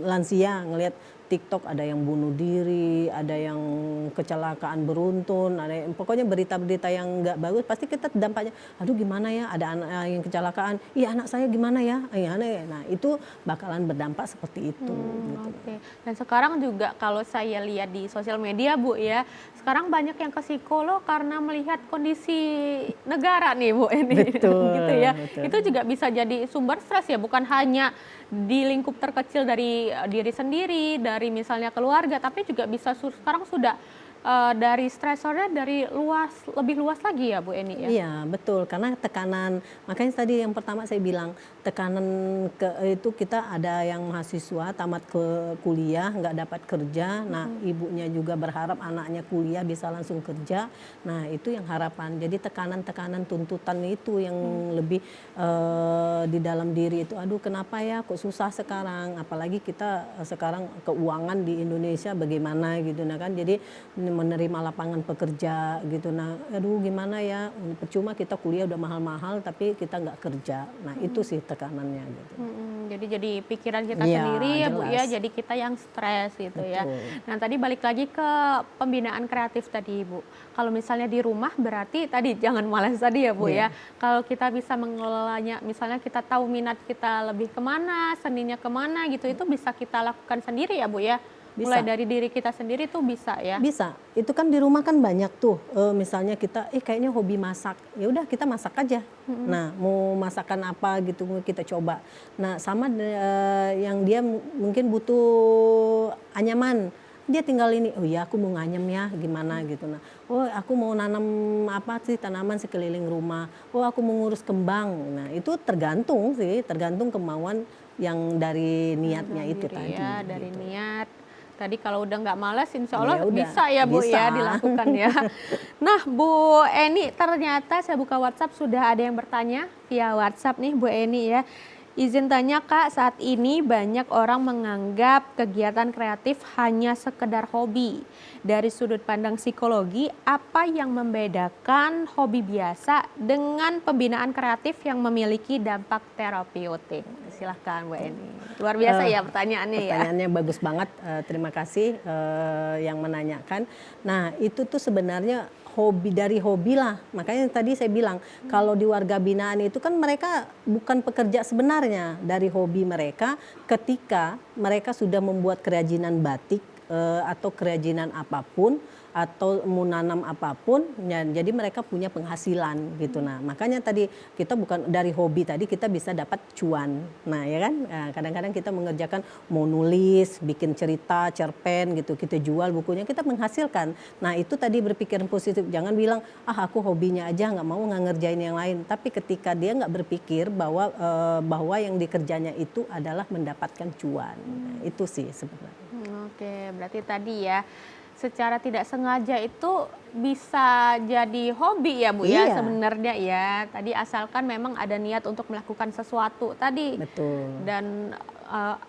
lansia ngelihat TikTok ada yang bunuh diri, ada yang kecelakaan beruntun, ada yang, pokoknya berita-berita yang nggak bagus pasti kita dampaknya, aduh gimana ya ada anak yang kecelakaan, iya anak saya gimana ya, nah itu bakalan berdampak seperti itu. Gitu. Oke. Dan sekarang juga kalau saya lihat di sosial media Bu ya, sekarang banyak yang ke psikolog karena melihat kondisi negara nih Bu ini, betul, gitu ya. Betul. Itu juga bisa jadi sumber stres ya, bukan hanya di lingkup terkecil dari diri sendiri, dari misalnya keluarga, tapi juga bisa sekarang sudah dari stresornya dari lebih luas lagi ya Bu Eni ya? Iya betul, karena tekanan, makanya tadi yang pertama saya bilang tekanan itu kita ada yang mahasiswa tamat ke kuliah nggak dapat kerja, nah ibunya juga berharap anaknya kuliah bisa langsung kerja, nah itu yang harapan. Jadi tekanan-tekanan tuntutan itu yang lebih di dalam diri itu, aduh kenapa ya kok susah sekarang, apalagi kita sekarang keuangan di Indonesia bagaimana gitu, nah kan jadi menerima lapangan pekerja gitu, nah aduh gimana ya, percuma kita kuliah udah mahal-mahal tapi kita nggak kerja, nah itu sih tekanannya gitu. Jadi pikiran kita Ya, sendiri ya Bu ya, jelas. jadi kita yang stres gitu ya. Betul. Nah tadi balik lagi ke pembinaan kreatif tadi Bu, kalau misalnya di rumah berarti tadi jangan malas tadi ya Bu ya, kalau kita bisa mengelolanya, misalnya kita tahu minat kita lebih kemana, seninya kemana gitu, itu bisa kita lakukan sendiri ya Bu ya? Mulai Bisa. dari diri kita sendiri tuh bisa ya? Bisa, itu kan di rumah kan banyak tuh, misalnya kita, kayaknya hobi masak, ya udah kita masak aja. Nah mau masakan apa gitu kita coba. Nah sama yang dia mungkin butuh anyaman, dia tinggal ini, oh ya aku mau nganyem ya gimana gitu. Nah, oh aku mau nanam apa sih tanaman sekeliling rumah, oh aku mau ngurus kembang. Nah itu tergantung sih, tergantung kemauan yang dari niatnya itu Diri tadi. ya, dari gitu. niat. Tadi kalau udah nggak malas, insya Allah Ya udah, bisa ya Bu bisa. ya dilakukan ya. Nah Bu Eni, ternyata saya buka WhatsApp sudah ada yang bertanya via WhatsApp nih Bu Eni ya. Izin tanya Kak, saat ini banyak orang menganggap kegiatan kreatif hanya sekedar hobi. Dari sudut pandang psikologi, apa yang membedakan hobi biasa dengan pembinaan kreatif yang memiliki dampak terapeutik? Silahkan Bu Eni. Luar biasa ya pertanyaannya ya. Pertanyaannya bagus banget, terima kasih yang menanyakan. Nah itu tuh sebenarnya hobi dari hobi lah, makanya tadi saya bilang kalau di warga binaan itu kan mereka bukan pekerja sebenarnya, dari hobi mereka ketika mereka sudah membuat kerajinan batik atau kerajinan apapun atau menanam apapun, ya, jadi mereka punya penghasilan gitu. Nah makanya tadi kita bukan dari hobi tadi kita bisa dapat cuan. Nah ya kan, kadang-kadang kita mengerjakan mau nulis, bikin cerita, cerpen gitu, kita jual bukunya, kita menghasilkan. Nah itu tadi berpikiran positif, jangan bilang aku hobinya aja nggak mau nggak ngerjain yang lain. Tapi ketika dia nggak berpikir bahwa yang dikerjanya itu adalah mendapatkan cuan, nah, itu sih sebenarnya. Oke, berarti tadi ya secara tidak sengaja itu bisa jadi hobi ya Bu ya Iya. sebenarnya ya. Tadi asalkan memang ada niat untuk melakukan sesuatu tadi. Betul. Dan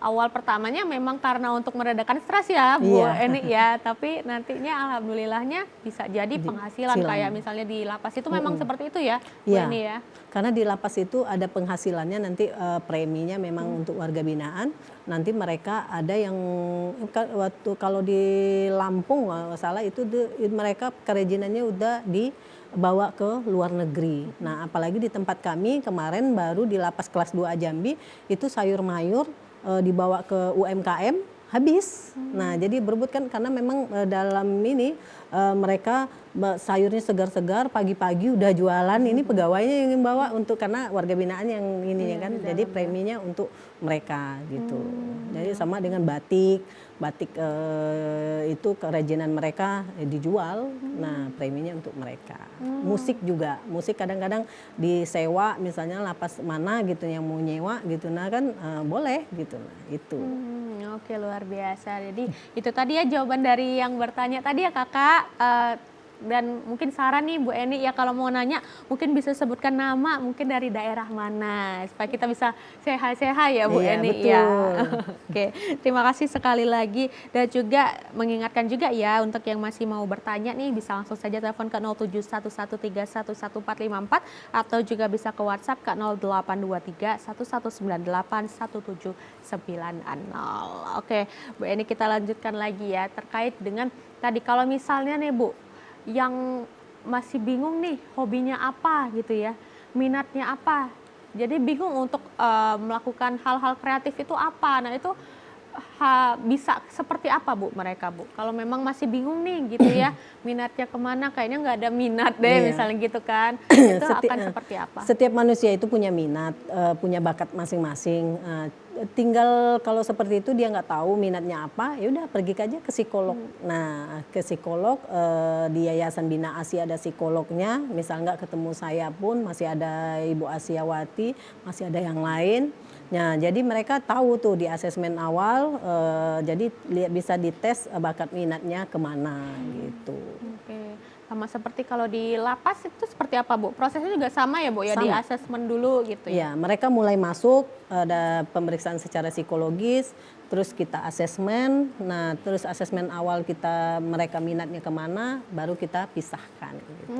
awal pertamanya memang karena untuk meredakan stres ya Bu Iya. Eni ya. Tapi nantinya alhamdulillahnya bisa jadi penghasilan silang. kayak misalnya di lapas itu memang seperti itu ya Bu Iya. Eni ya. Karena di lapas itu ada penghasilannya nanti preminya memang untuk warga binaan. Nanti mereka ada yang waktu kalau di Lampung nggak salah itu mereka kerajinannya udah dibawa ke luar negeri. Nah apalagi di tempat kami kemarin baru di lapas kelas 2 Jambi itu sayur mayur dibawa ke UMKM habis. Nah jadi berebut kan karena memang dalam ini mereka sayurnya segar-segar pagi-pagi udah jualan, ini pegawainya yang bawa untuk karena warga binaan yang ini kan, jadi preminya untuk mereka gitu. Jadi sama dengan batik itu kerajinan mereka dijual, nah preminya untuk mereka. Musik juga, musik kadang-kadang disewa misalnya lapas mana gitu yang mau nyewa gitu, nah kan boleh gitu, nah itu. Oke luar biasa. Jadi itu tadi ya jawaban dari yang bertanya tadi ya Kakak. dan mungkin saran nih Bu Eni ya kalau mau nanya mungkin bisa sebutkan nama mungkin dari daerah mana supaya kita bisa sehat-sehat ya Bu Iya, Eni betul. ya. Oke, terima kasih sekali lagi dan juga mengingatkan juga ya untuk yang masih mau bertanya nih bisa langsung saja telepon ke 0711311454 atau juga bisa ke WhatsApp ke 0823 1198 1790. Oke, Bu Eni kita lanjutkan lagi ya terkait dengan tadi kalau misalnya nih Bu yang masih bingung nih hobinya apa gitu ya, minatnya apa. Jadi bingung untuk melakukan hal-hal kreatif itu apa. Nah, itu bisa seperti apa Bu mereka Bu? Kalau memang masih bingung nih gitu ya, minatnya kemana, kayaknya nggak ada minat deh Iya. misalnya gitu kan. Itu Seti- akan seperti apa? Setiap manusia itu punya minat, punya bakat masing-masing. Tinggal kalau seperti itu dia nggak tahu minatnya apa, ya udah pergi aja ke psikolog. Nah, ke psikolog di Yayasan Bina ASI ada psikolognya. Misal nggak ketemu saya pun masih ada Ibu Asiawati, masih ada yang lain. Nah, jadi mereka tahu tuh di asesmen awal, jadi bisa dites bakat minatnya kemana gitu. Oke, sama seperti kalau di lapas itu seperti apa Bu? Prosesnya juga sama ya Bu ya, di Sama. asesmen dulu gitu ya? Ya, mereka mulai masuk, ada pemeriksaan secara psikologis, terus kita asesmen. Nah, terus asesmen awal mereka minatnya kemana, baru kita pisahkan. Gitu.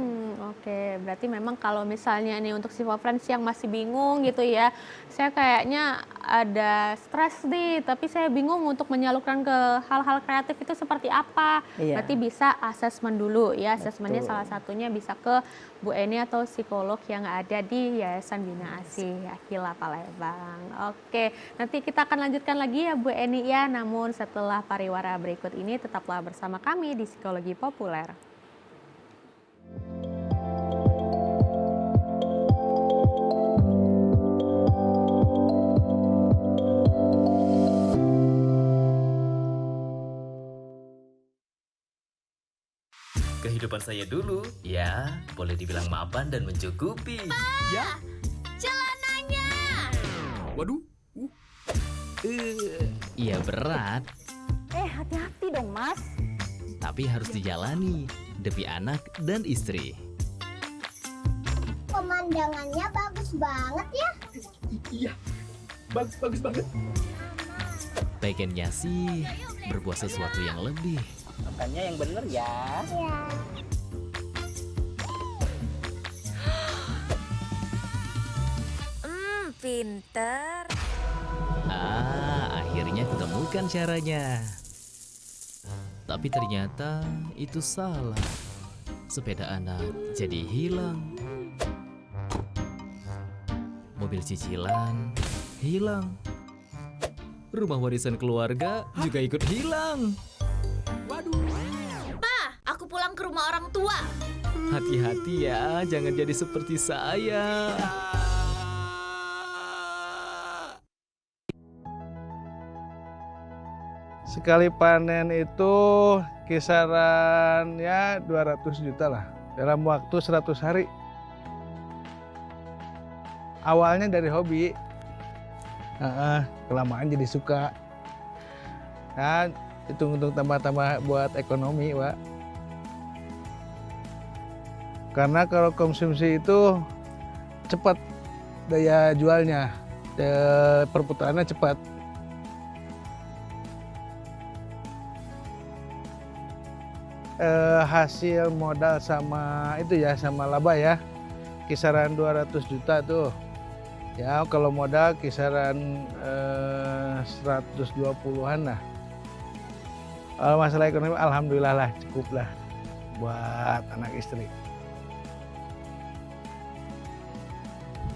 Oke, berarti memang kalau misalnya nih untuk Siva Friends yang masih bingung gitu ya, saya kayaknya ada stres nih, tapi saya bingung untuk menyalurkan ke hal-hal kreatif itu seperti apa. Iya. Berarti bisa asesmen dulu ya, asesmennya Betul. salah satunya bisa ke Bu Eni atau psikolog yang ada di Yayasan Bina ASI Akila Palembang. Oke, nanti kita akan lanjutkan lagi ya Bu Eni ya, namun setelah pariwara berikut ini tetaplah bersama kami di Psikologi Populer. Kehidupan saya dulu, ya, boleh dibilang mapan dan mencukupi. Ya. Celananya. Waduh, Iya berat, Hati-hati dong Mas. tapi harus dijalani demi anak dan istri. Pemandangannya bagus banget ya. iya, bagus banget. Pengennya sih berbuat sesuatu yang lebih. Makannya yang bener ya. Ya. Pinter. Akhirnya kutemukan caranya. Tapi ternyata itu salah. Sepeda anak jadi hilang. Mobil cicilan hilang. Rumah warisan keluarga juga ikut hilang. Aku pulang ke rumah orang tua. Hati-hati ya, jangan jadi seperti saya. Sekali panen itu kisaran ya 200 juta lah dalam waktu 100 hari. Awalnya dari hobi, kelamaan jadi suka. Kan hitung-hitung tambah-tambah buat ekonomi, Pak. Karena kalau konsumsi itu cepat daya jualnya, perputarannya cepat. Hasil modal sama itu ya, sama laba ya, kisaran 200 juta tuh. Ya kalau modal kisaran 120-an lah. Kalau masalah ekonomi alhamdulillah lah, cukup lah buat anak istri.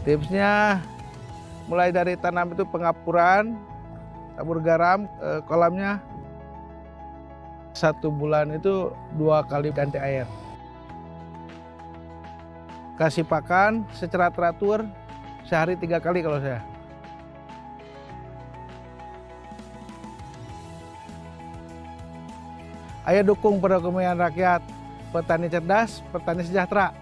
Tipsnya mulai dari tanam itu pengapuran, tabur garam, kolamnya 1 bulan itu 2 kali ganti air. Kasih pakan secara teratur sehari 3 kali kalau saya. Ayo dukung perekonomian rakyat, petani cerdas, petani sejahtera.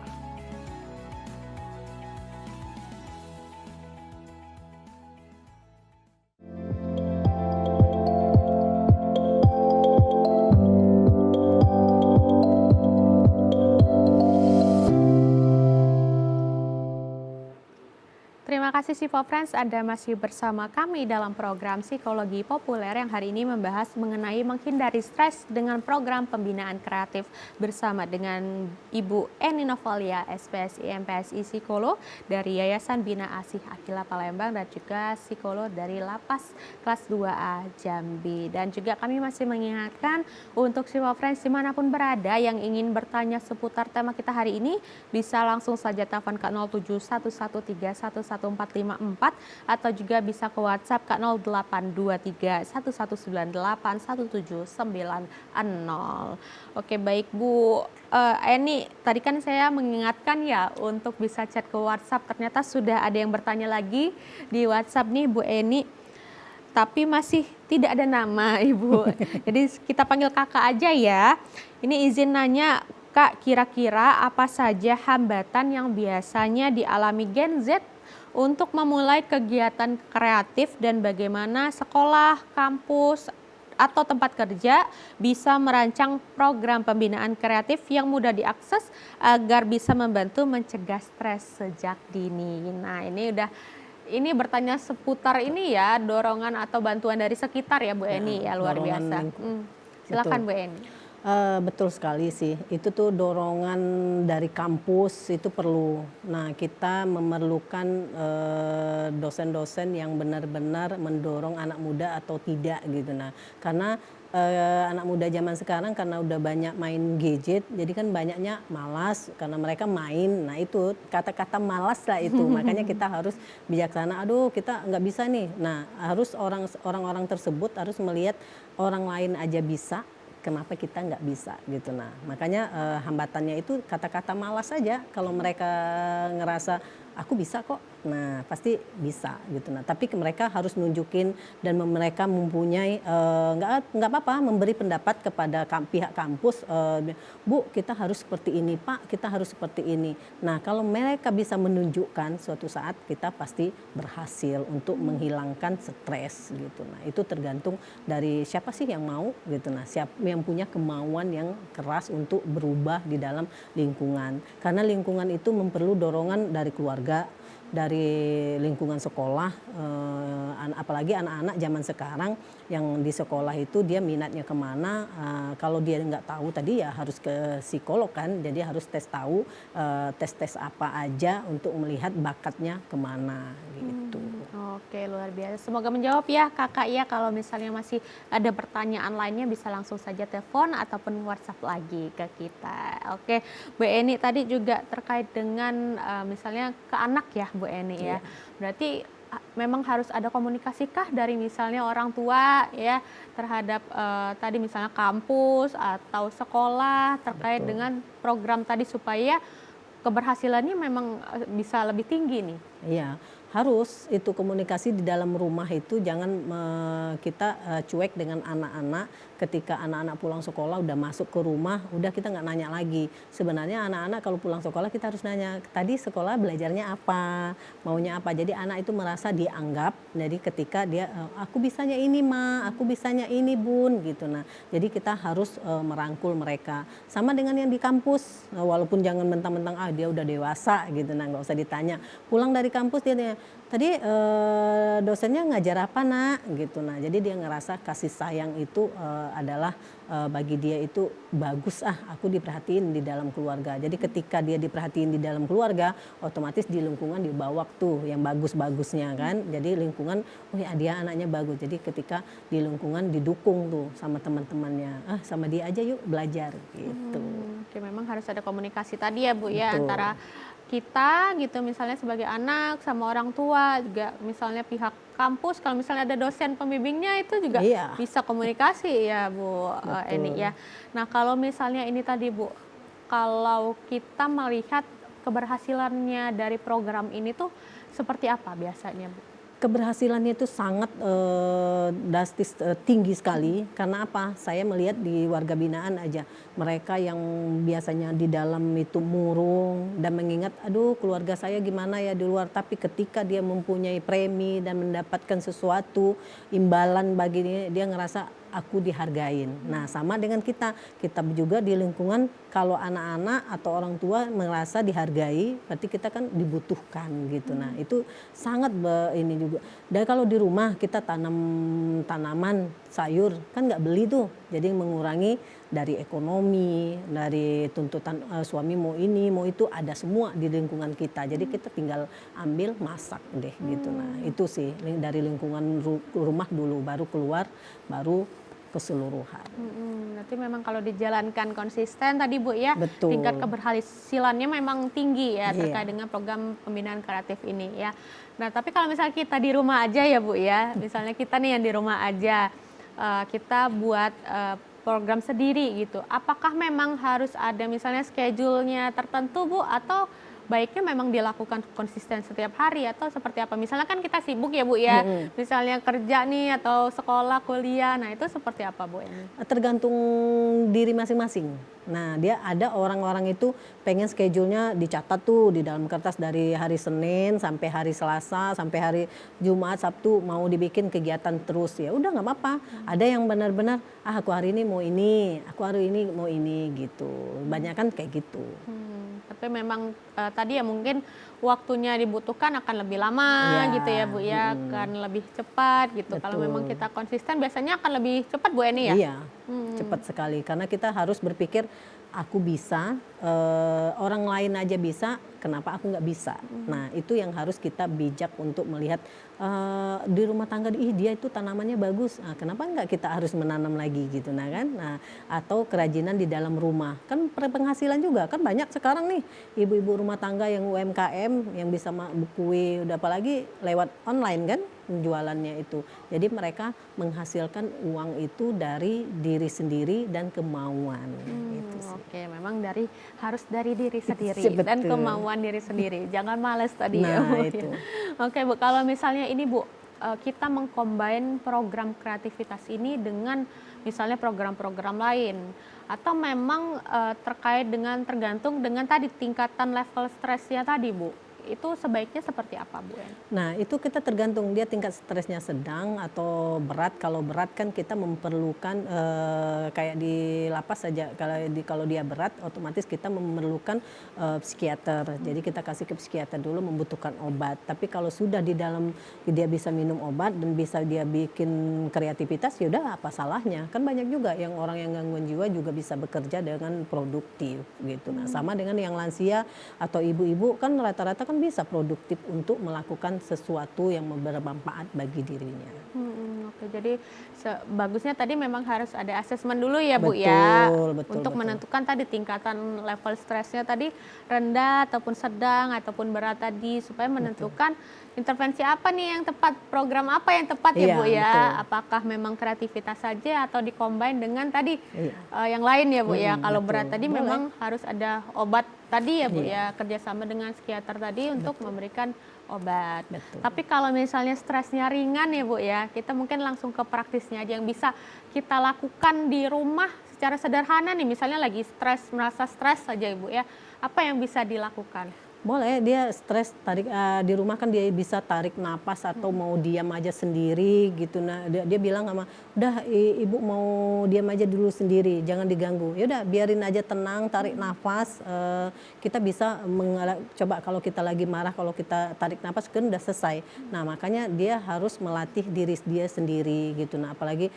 terima kasih Sipo Friends, Anda masih bersama kami dalam program Psikologi Populer yang hari ini membahas mengenai menghindari stres dengan program pembinaan kreatif bersama dengan Ibu Eni Novalia, SPSI MPSI Psikolog dari Yayasan Bina Asih Akila Palembang dan juga psikolog dari Lapas kelas 2A Jambi. Dan juga kami masih mengingatkan untuk Sipo Friends dimanapun berada yang ingin bertanya seputar tema kita hari ini bisa langsung saja telepon ke 07113111454 atau juga bisa ke WhatsApp ke 082311981790. Oke, baik Bu Eni, tadi kan saya mengingatkan ya untuk bisa chat ke WhatsApp, ternyata sudah ada yang bertanya lagi di WhatsApp nih Bu Eni, tapi masih tidak ada nama Ibu. Jadi kita panggil Kakak aja ya. Ini izin nanya, Kak, kira-kira apa saja hambatan yang biasanya dialami Gen Z untuk memulai kegiatan kreatif dan bagaimana sekolah, kampus, atau tempat kerja bisa merancang program pembinaan kreatif yang mudah diakses agar bisa membantu mencegah stres sejak dini. Nah, ini bertanya seputar ini ya, dorongan atau bantuan dari sekitar ya Bu Eni ya, luar biasa. Silakan Bu Eni. Betul sekali sih, itu tuh dorongan dari kampus itu perlu. Nah, kita memerlukan dosen-dosen yang benar-benar mendorong anak muda atau tidak gitu. Nah, karena anak muda zaman sekarang karena udah banyak main gadget, jadi kan banyaknya malas karena mereka main. Nah, itu kata-kata malas lah itu. Makanya kita harus bijaksana. Aduh, kita nggak bisa nih. Nah, harus orang-orang tersebut harus melihat orang lain aja bisa, kenapa kita nggak bisa gitu. Nah, makanya hambatannya itu kata-kata malas saja. Kalau mereka ngerasa aku bisa kok, nah pasti bisa gitu. Nah, tapi mereka harus nunjukin dan mereka mempunyai nggak apa-apa memberi pendapat kepada pihak kampus, Bu kita harus seperti ini, Pak kita harus seperti ini. Nah, kalau mereka bisa menunjukkan suatu saat kita pasti berhasil untuk menghilangkan stres gitu. Nah, itu tergantung dari siapa sih yang mau gitu. Nah, siapa yang punya kemauan yang keras untuk berubah di dalam lingkungan. Karena lingkungan itu perlu dorongan dari keluarga, dari lingkungan sekolah, apalagi anak-anak zaman sekarang yang di sekolah itu dia minatnya kemana, kalau dia nggak tahu tadi ya harus ke psikolog kan, jadi harus tahu tes-tes apa aja untuk melihat bakatnya kemana gitu. Oke, luar biasa. Semoga menjawab ya Kakak ya. Kalau misalnya masih ada pertanyaan lainnya bisa langsung saja telepon ataupun WhatsApp lagi ke kita. Oke, Bu Eni tadi juga terkait dengan misalnya ke anak ya Bu Eni ya. Berarti memang harus ada komunikasikah dari misalnya orang tua ya terhadap tadi misalnya kampus atau sekolah terkait dengan program tadi supaya keberhasilannya memang bisa lebih tinggi nih? Iya, harus itu komunikasi di dalam rumah itu jangan kita cuek dengan anak-anak. Ketika anak-anak pulang sekolah udah masuk ke rumah, udah kita nggak nanya lagi. Sebenarnya anak-anak kalau pulang sekolah kita harus nanya, tadi sekolah belajarnya apa, maunya apa. Jadi anak itu merasa dianggap. Jadi ketika dia, aku bisanya ini Ma, aku bisanya ini Bun gitu. Nah, jadi kita harus merangkul mereka. Sama dengan yang di kampus, walaupun jangan mentang-mentang dia udah dewasa gitu. Nah, nggak usah ditanya. Pulang dari kampus dia tanya, tadi dosennya ngajar apa nak gitu. Nah, jadi dia ngerasa kasih sayang itu adalah bagi dia itu bagus, aku diperhatiin di dalam keluarga. Jadi ketika dia diperhatiin di dalam keluarga, otomatis di lingkungan dibawa tuh yang bagus-bagusnya kan. Jadi lingkungan, oh ya dia anaknya bagus. Jadi ketika di lingkungan didukung tuh sama teman-temannya, sama dia aja yuk belajar gitu. Oke, memang harus ada komunikasi tadi ya Bu ya, Betul. antara kita gitu misalnya sebagai anak sama orang tua, juga misalnya pihak kampus kalau misalnya ada dosen pembimbingnya itu juga bisa komunikasi ya Bu Eni ya. Nah, kalau misalnya ini tadi Bu, kalau kita melihat keberhasilannya dari program ini tuh seperti apa biasanya Bu? Keberhasilannya itu sangat drastis tinggi sekali. Karena apa? Saya melihat di warga binaan aja, mereka yang biasanya di dalam itu murung dan mengingat, aduh keluarga saya gimana ya di luar. Tapi ketika dia mempunyai premi dan mendapatkan sesuatu imbalan bagi dia ngerasa aku dihargain. Nah, sama dengan kita juga di lingkungan kalau anak-anak atau orang tua merasa dihargai, berarti kita kan dibutuhkan gitu. Nah, itu sangat ini juga. Dan kalau di rumah kita tanam tanaman, sayur, kan nggak beli tuh. Jadi mengurangi dari ekonomi, dari tuntutan suami mau ini, mau itu, ada semua di lingkungan kita. Jadi kita tinggal ambil, masak deh gitu. Nah, itu sih dari lingkungan rumah dulu, baru keluar, baru keseluruhan. Berarti memang kalau dijalankan konsisten tadi Bu ya, Betul. tingkat keberhasilannya memang tinggi ya terkait dengan program pembinaan kreatif ini ya. Nah, tapi kalau misalnya kita di rumah aja ya Bu ya, misalnya kita nih yang di rumah aja, kita buat program sendiri gitu. Apakah memang harus ada misalnya schedule-nya tertentu Bu, atau baiknya memang dilakukan konsisten setiap hari atau seperti apa? Misalnya kan kita sibuk ya Bu ya, misalnya kerja nih atau sekolah, kuliah, nah itu seperti apa Bu ini? Tergantung diri masing-masing. Nah, dia ada orang-orang itu pengen schedule-nya dicatat tuh di dalam kertas dari hari Senin sampai hari Selasa, sampai hari Jumat, Sabtu mau dibikin kegiatan terus. Ya udah nggak apa-apa. Ada yang benar-benar aku hari ini mau ini, aku hari ini mau ini gitu. Banyak kan kayak gitu. Tapi memang tadi ya mungkin waktunya dibutuhkan akan lebih lama gitu ya Bu ya, akan lebih cepat gitu. Kalau memang kita konsisten biasanya akan lebih cepat Bu Eni ya? Iya, cepat sekali karena kita harus berpikir aku bisa, orang lain aja bisa, kenapa aku nggak bisa? Nah, itu yang harus kita bijak untuk melihat di rumah tangga, ih dia itu tanamannya bagus, nah, kenapa nggak kita harus menanam lagi gitu, nah kan? Nah, atau kerajinan di dalam rumah, kan penghasilan juga kan banyak sekarang nih ibu-ibu rumah tangga yang UMKM yang bisa kue, udah apalagi lewat online kan jualannya itu. Jadi mereka menghasilkan uang itu dari diri sendiri dan kemauan. Gitu sih. Oke, memang harus dari diri sendiri dan kemauan diri sendiri. Jangan males tadi ya Bu. Itu. Oke Bu, kalau misalnya ini Bu, kita mengcombine program kreativitas ini dengan misalnya program-program lain, atau memang tergantung dengan tadi tingkatan level stresnya tadi Bu, itu sebaiknya seperti apa Bu? Nah, itu kita tergantung dia tingkat stresnya sedang atau berat. Kalau berat kan kita memerlukan kayak di lapas saja, kalau dia berat otomatis kita memerlukan psikiater. Jadi kita kasih ke psikiater dulu, membutuhkan obat. Tapi kalau sudah di dalam dia bisa minum obat dan bisa dia bikin kreativitas, ya udah apa salahnya? Kan banyak juga yang orang yang gangguan jiwa juga bisa bekerja dengan produktif gitu. Nah, sama dengan yang lansia atau ibu-ibu kan rata-rata kan bisa produktif untuk melakukan sesuatu yang bermanfaat bagi dirinya. Oke, jadi bagusnya tadi memang harus ada asesmen dulu ya Bu betul, untuk menentukan tadi tingkatan level stresnya tadi rendah ataupun sedang ataupun berat tadi, supaya menentukan intervensi apa nih yang tepat, program apa yang tepat ya Bu ya. Betul. Apakah memang kreativitas saja atau dikombin dengan tadi yang lain ya Bu ya. Kalau berat tadi memang harus ada obat tadi ya Bu ya, kerjasama dengan psikiater tadi untuk memberikan obat. Tapi kalau misalnya stresnya ringan ya Bu ya, kita mungkin langsung ke praktisnya aja yang bisa kita lakukan di rumah secara sederhana nih, misalnya lagi merasa stres saja Ibu ya, apa yang bisa dilakukan? Boleh, dia stres di rumah kan dia bisa tarik napas atau mau diam aja sendiri gitu. Nah, dia bilang sama, udah ibu mau diam aja dulu sendiri, jangan diganggu. Ya udah biarin aja tenang, tarik nafas. Kita bisa coba kalau kita lagi marah, kalau kita tarik nafas kan udah selesai. Nah, makanya dia harus melatih diri dia sendiri gitu. Nah, apalagi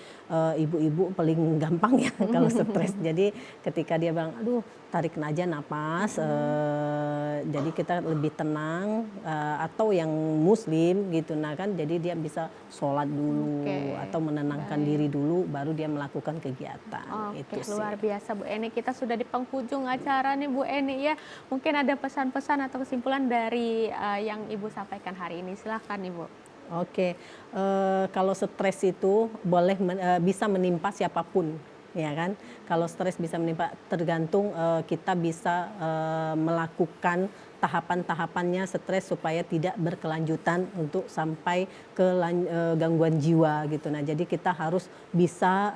ibu-ibu paling gampang ya kalau stres. Jadi ketika dia bilang, aduh tarik aja napas, jadi kita lebih tenang, atau yang muslim gitu, nah kan jadi dia bisa sholat dulu atau menenangkan diri dulu baru dia melakukan kegiatan. Itu sih. Luar biasa Bu Eni, kita sudah di penghujung acara nih Bu Eni ya, mungkin ada pesan-pesan atau kesimpulan dari yang Ibu sampaikan hari ini, silahkan Ibu. Oke, kalau stres itu bisa menimpa siapapun. Ya kan, kalau stres bisa menimpa, tergantung kita bisa melakukan tahapan-tahapannya stres supaya tidak berkelanjutan untuk sampai ke gangguan jiwa gitu. Nah, jadi kita harus bisa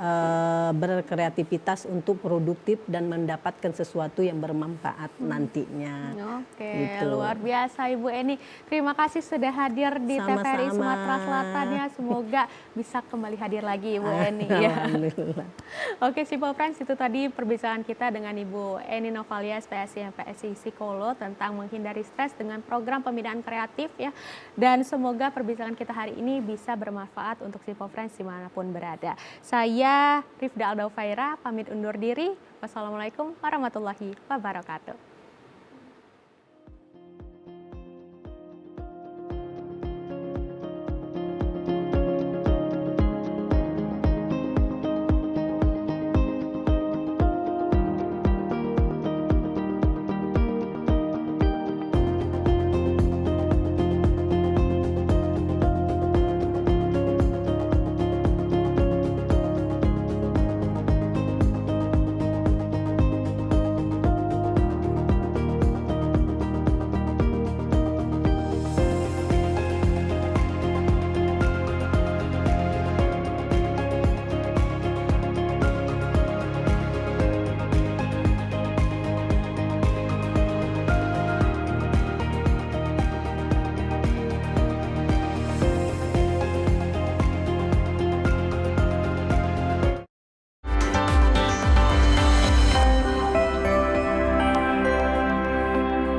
berkreativitas untuk produktif dan mendapatkan sesuatu yang bermanfaat nantinya. Oke. gitu. Luar biasa Ibu Eni. Terima kasih sudah hadir di TVRI Sama-sama. Sumatera Selatan ya. Semoga bisa kembali hadir lagi Ibu Eni ya. Alhamdulillah. Oke Simple Friends, itu tadi perbincangan kita dengan Ibu Eni Novalia, SPSI MPSI Psikolog tentang menghindari stres dengan program pembinaan kreatif ya. Dan semoga perbincangan kita hari ini bisa bermanfaat untuk Simple Friends dimanapun berada. Saya Rifda Alda Ufaira, pamit undur diri. Wassalamualaikum warahmatullahi wabarakatuh.